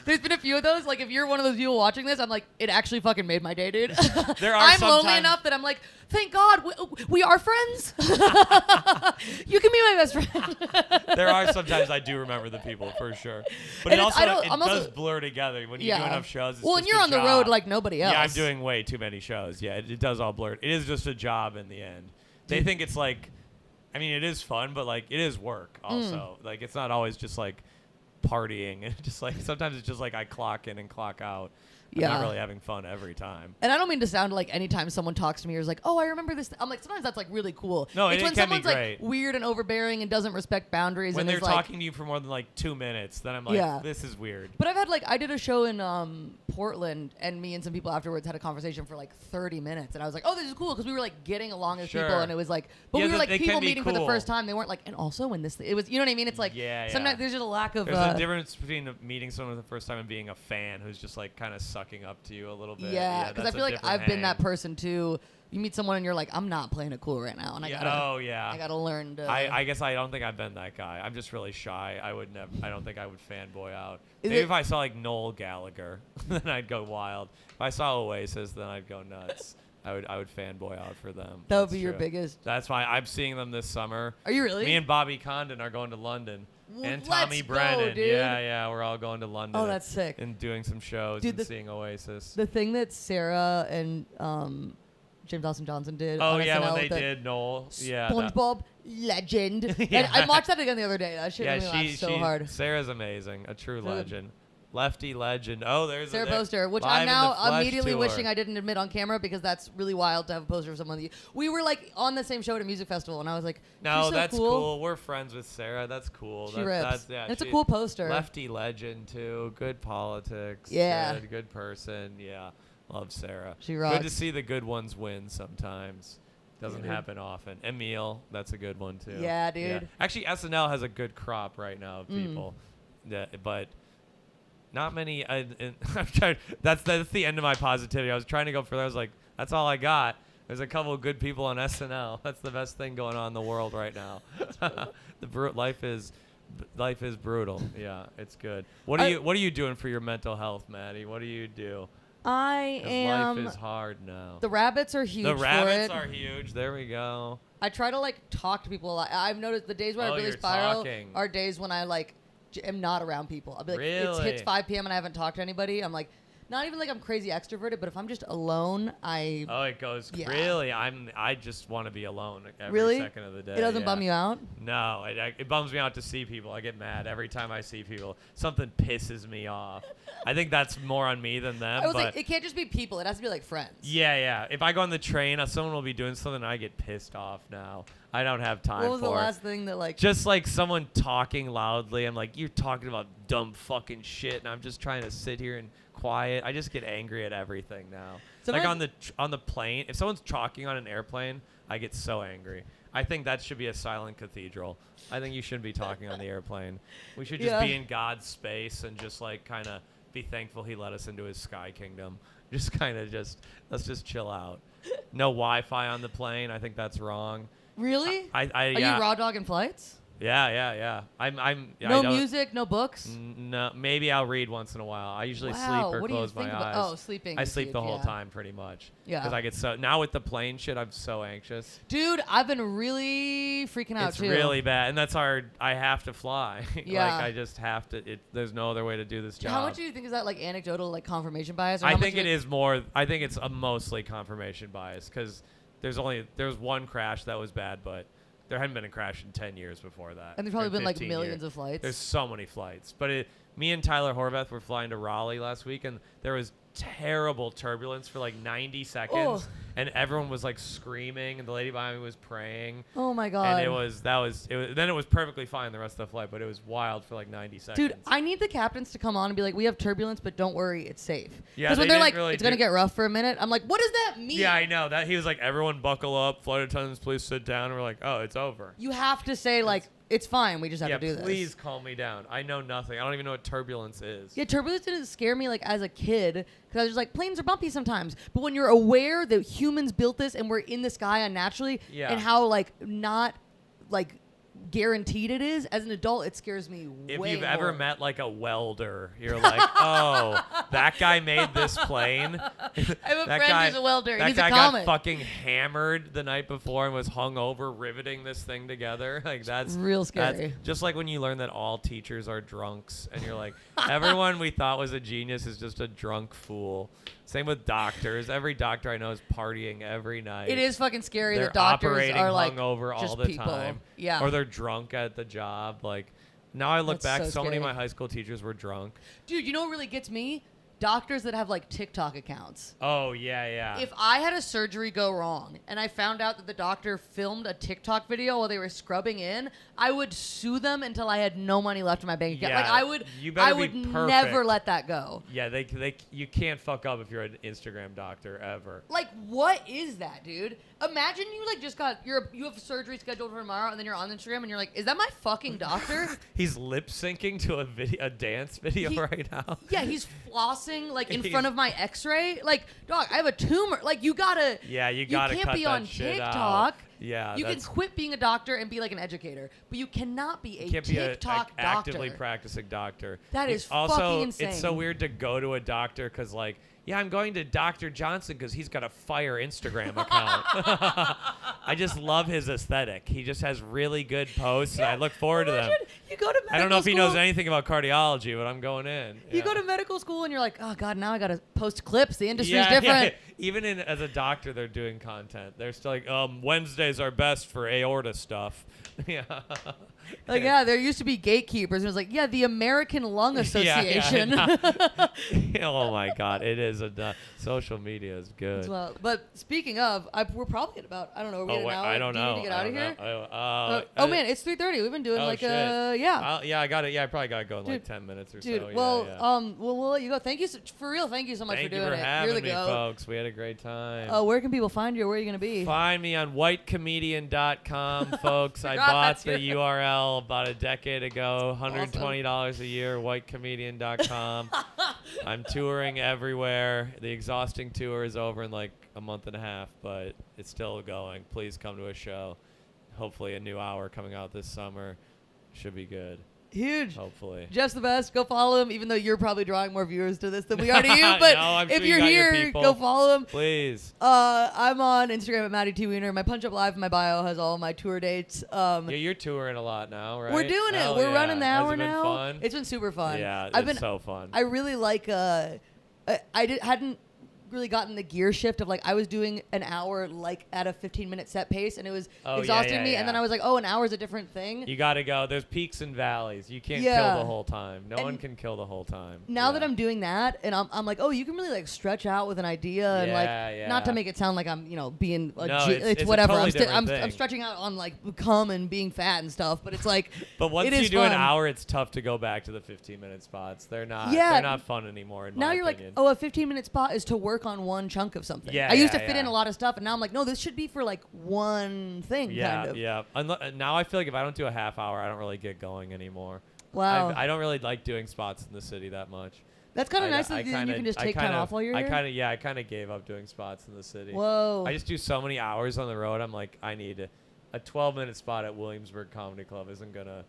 There's been a few of those. Like if you're one of those people watching this, I'm like, it actually fucking made my day, dude. I'm lonely enough that I'm like, thank God we are friends. You can be my best friend. There are sometimes I do remember the people for sure, but it does blur together when you do enough shows. Well, and you're on the road like nobody else. Yeah, I'm doing way too many shows. Yeah, it does all blur. It is just a job in the end. They think it's like, I mean, it is fun, but like it is work also. Like it's not always just like partying and just like sometimes it's just like I clock in and clock out. I'm Yeah. not really having fun every time. And I don't mean to sound like anytime someone talks to me or is like, oh, I remember this. I'm like, sometimes that's like really cool. No, it's it when can be someone's great. like weird and overbearing and doesn't respect boundaries. When and they're is, like, talking to you for more than like 2 minutes, then I'm like, Yeah. this is weird. But I've had like I did a show in Portland, and me and some people afterwards had a conversation for like 30 minutes, and I was like, oh, this is cool because we were like getting along as people, Sure. and it was like, but Yeah, we were like they can people be meeting for the cool. first time. They weren't like, and also when this it was, you know what I mean? It's like Yeah, sometimes yeah. there's just a lack of There's a difference between meeting someone for the first time and being a fan who's just like kind of sucking up to you a little bit. yeah, because I that's a feel like different I've been that hang. person too. You meet someone and you're like, I'm not playing it cool right now, and I Yeah, gotta, oh yeah. I gotta learn to. I guess I don't think I've been that guy. I'm just really shy. I don't think I would fanboy out. Is Maybe it- if I saw like Noel Gallagher, then I'd go wild. If I saw Oasis, then I'd go nuts. I would fanboy out for them. that would That's be your true. biggest. That's why I'm seeing them this summer. Are you really? Me and Bobby Condon are going to London. And Let's Tommy go, Brennan. dude. Yeah, we're all going to London. Oh, that's sick. And doing some shows Dude, and seeing Oasis. The thing that Sarah and James Austin Johnson did. Oh on yeah, SNL when they with the did Noel. Yeah. that- SpongeBob legend. Yeah. And I watched that again the other day. That shit Yeah, made me laugh so she hard. Sarah's amazing, a true So the- legend. Lefty legend. Oh, there's Sarah a there- poster, which Live I'm in the now Flesh immediately tour. wishing I didn't admit on camera because that's really wild to have a poster of someone. We were like on the same show at a music festival, and I was like, No, "She's so that's cool." cool. We're friends with Sarah. That's cool. She rips. That's, yeah, It's a she- cool poster. Lefty legend too. Good politics. Yeah. Good person. Yeah. Love Sarah. She Good rocks. to see the good ones win sometimes. Doesn't dude. happen often. Emil, that's a good one too. Yeah, dude. Actually, SNL has a good crop right now of people, but not many. I'm trying, that's the end of my positivity. I was trying to go for that. I was like, that's all I got. There's a couple of good people on SNL. That's the best thing going on in the world right now. Life is brutal. Yeah, it's good. What are you doing for your mental health, Maddie? What do you do? I 'Cause am. life is hard now. The rabbits are huge. The rabbits for it. are huge. There we go. I try to like talk to people a lot. I've noticed the days where Oh, I really you're spiral talking. are days when I like am not around people. I'll be like, it Really? hits 5 p.m. and I haven't talked to anybody. I'm like, not even like I'm crazy extroverted, but if I'm just alone, I Oh, it goes Yeah. really. I just want to be alone every really second of the day. it doesn't yeah. bum you out. No, it bums me out to see people. I get mad every time I see people. Something pisses me off. I think that's more on me than them. I was but like, it can't just be people. It has to be like friends. yeah. If I go on the train, someone will be doing something, and I get pissed off now. I don't have time What was for the it. last thing that like? Just like someone talking loudly. I'm like, you're talking about dumb fucking shit, and I'm just trying to sit here and quiet. I just get angry at everything now. Like Sometimes- on the plane, if someone's talking on an airplane, I get so angry. I think that should be a silent cathedral. I think you shouldn't be talking on the airplane. We should just Yeah. be in God's space and just like kind of be thankful He let us into His sky kingdom. Just kind of let's just chill out. No Wi-Fi on the plane. I think that's wrong. Really? I Are yeah. you raw dogging flights? Yeah. I'm. Yeah, No I don't- music, no books. No, maybe I'll read once in a while. I usually Wow, sleep or what do you close think my about- eyes. oh, sleeping I is sleep the huge, whole yeah. time pretty much. Yeah. Because I get so now with the plane shit, I'm so anxious. Dude, I've been really freaking out It's too. really bad, and that's hard. I have to fly. Yeah. Like I just have to. There's no other way to do this job. How much do you think is that like anecdotal, like confirmation bias? Or I how much think it is more. I think it's a mostly confirmation bias because there was one crash that was bad, but there hadn't been a crash in 10 years before that. And there's probably or been like 15 millions years. of flights. There's so many flights. But me and Tyler Horvath were flying to Raleigh last week, and there was terrible turbulence for like 90 seconds. Oh. And everyone was like screaming, and the lady behind me was praying. Oh my god. And then it was perfectly fine the rest of the flight, but it was wild for like 90 seconds. Dude, I need the captains to come on and be like, we have turbulence, but don't worry, it's safe. Yeah, Because when they they're didn't like, really it's going to do- get rough for a minute, I'm like, what does that mean? Yeah, I know that he was like, everyone buckle up, flight attendants, please sit down. And we're like, oh, it's over. You have to say, like, it's fine, we just have Yeah, to do this. please calm me down. I know nothing. I don't even know what turbulence is. Yeah, turbulence didn't scare me like as a kid because I was just like, planes are bumpy sometimes. But when you're aware that humans built this and we're in the sky unnaturally, Yeah. and how like not like guaranteed it is, as an adult, it scares me If way you've ever more. met like a welder, you're like, oh, that guy made this plane. I have a That friend guy- who's a welder. That He's guy a got comic. fucking hammered the night before and was hungover riveting this thing together. Like that's real that's scary. just like when you learn that all teachers are drunks and you're like, everyone we thought was a genius is just a drunk fool. Same with doctors. Every doctor I know is partying every night. It is fucking scary They're that doctors operating are like hungover just all the people. time. Yeah. Or they're drunk at the job. Like, Now I look That's back, so so many of scary. my high school teachers were drunk. Dude, you know what really gets me? Doctors that have like TikTok accounts. Oh, yeah. If I had a surgery go wrong and I found out that the doctor filmed a TikTok video while they were scrubbing in, I would sue them until I had no money left in my bank account. Yeah, Like you better I be would perfect. never let that go. Yeah, you can't fuck up if you're an Instagram doctor ever. Like, what is that, dude? Imagine you like just got you have surgery scheduled for tomorrow, and then you're on Instagram, and you're like, "Is that my fucking doctor?" He's lip syncing to a dance video right now. Yeah, he's flossing like in front of my X-ray. Like, dog, I have a tumor. Like, you gotta. Yeah, you gotta can't cut be that on shit TikTok. out. Yeah, You can that's- quit being a doctor and be like an educator, but you cannot be a can't be TikTok a doctor. actively practicing doctor. That You- is also, fucking insane. It's so weird to go to a doctor because, like, yeah, I'm going to Dr. Johnson because he's got a fire Instagram account. I just love his aesthetic. He just has really good posts, and I look forward to them. Imagine you go to medical I don't know if he knows school- anything about cardiology, but I'm going in. You Yeah. go to medical school and you're like, oh god, now I gotta post clips. The industry's Yeah, different. Even as a doctor, they're doing content. They're still like, Wednesdays are best for aorta stuff. Yeah. Like, yeah, there used to be gatekeepers. And it was like, yeah, the American Lung Association. Oh my God, it is social media is good. As well. But speaking of, we're probably at about, I don't know, are we at an hour? I don't Do know. you need to get out of here? Oh Man, it's 3:30. We've been doing Oh, like shit. yeah. Yeah, I got it. Yeah, I probably got to go in like Dude, 10 minutes or Dude, so. well, yeah. we'll let you go. Thank you, for real. Thank you so much Thank for you doing for it. having You're the me, goat. folks. We had a great time. Where can people find you? Where are you gonna be? Find me on whitecomedian.com, folks. I Forgot bought that's the your- URL about a decade ago. $120 a year, whitecomedian.com. I'm touring everywhere. The exhausting tour is over in like a month and a half, but it's still going. Please come to a show. Hopefully a new hour coming out this summer. Should be good. Huge. Hopefully. Jeff's the best. Go follow him, even though you're probably drawing more viewers to this than we are to you. But No, I'm if sure you're you got your here, people. go follow him. Please. I'm on Instagram at Maddie T. Wiener. My Punch Up Live in my bio has all my tour dates. Yeah, you're touring a lot now, right? We're doing Hell it. We're yeah. running the hour Has it been now. Fun? It's been super fun. Yeah, I've it's been so fun. I really like. Hadn't really gotten the gear shift of like I was doing an hour like at a 15-minute set pace, and it was Oh, yeah, exhausting yeah, me. yeah. And then I was like, oh, an hour is a different thing. You got to go. There's peaks and valleys. You can't Yeah. kill the whole time. No And one can kill the whole time. Now Yeah. that I'm doing that, and I'm like, oh, you can really like stretch out with an idea, and like Yeah, not to yeah. make it sound like I'm being a No, it's it's a whatever. totally I'm different thing. stretching out on like cum and being fat and stuff, but it's like But once it you is do fun. an hour, it's tough to go back to the 15-minute spots. They're not. Yeah. They're not fun anymore. In Now my you're opinion. like, oh, a 15-minute spot is to work on one chunk of something. Yeah, I used to yeah, fit in yeah. a lot of stuff, and now I'm like, no, this should be for like one thing, Yeah, kind of. yeah. Now I feel like if I don't do a half hour, I don't really get going anymore. Wow. I don't really like doing spots in the city that much. That's kind of nice I that you kinda- can just I take time kinda- off while you're I here. kind of gave up doing spots in the city. Whoa. I just do so many hours on the road. I'm like, I need a 12-minute spot at Williamsburg Comedy Club isn't gonna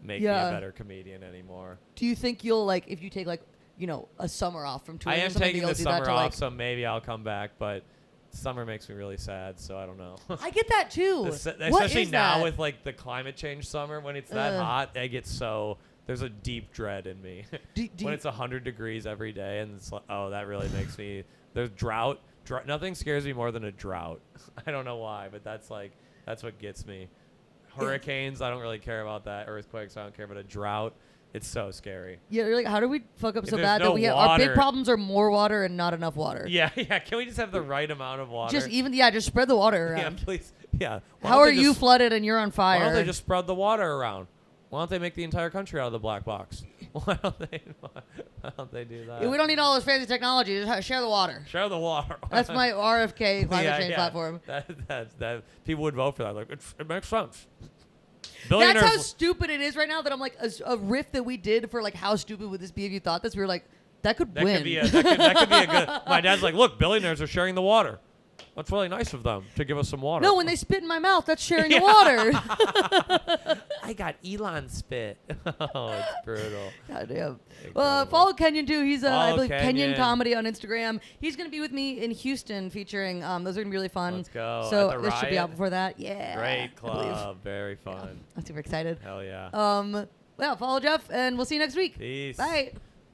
make me Yeah. a better comedian anymore. Do you think you'll like if you take like a summer off from touring? I or am something, taking you'll the do that summer to, off, like- so maybe I'll come back. But summer makes me really sad, so I don't know. I get that too. What Especially is now that? with like the climate change summer when it's that hot, I get so there's a deep dread in me Do when you- it's 100 degrees every day, and it's like, oh, that really makes me. There's drought. Nothing scares me more than a drought. I don't know why, but that's what gets me. Hurricanes, I don't really care about that. Earthquakes, I don't care. But a drought, it's so scary. Yeah, you're like, how do we fuck up If so there's bad no that we have our big water- problems are more water and not enough water? Yeah, yeah. Can we just have the right amount of water? Just spread the water yeah, around. please. Yeah. Why How don't are they you just- flooded and you're on Why fire? don't they just spread the water around? Why don't they make the entire country out of the black box? Why don't they do that? We don't need all this fancy technology. Just share the water. Share the water. That's my RFK climate change yeah. platform. That people would vote for that. Like it makes sense. That's Billionaires. how stupid it is right now that I'm like, a riff that we did for like how stupid would this be if you thought this? We were like, that could that win. could be that could be a good. My dad's like, look, billionaires are sharing the water. That's really nice of them to give us some water. No, when they spit in my mouth, that's sharing the water. I got Elon spit. Oh, it's brutal. God damn. Incredible. Follow Kenyon too. He's I Follow believe Kenyon Kenyon. Comedy on Instagram. He's gonna be with me in Houston featuring. Those are gonna be really fun. Let's go. So At the this should be Riot? out before that. Yeah. Great I believe. club. Very fun. I'm super excited. Hell yeah. Well, follow Jeff, and we'll see you next week. Peace. Bye.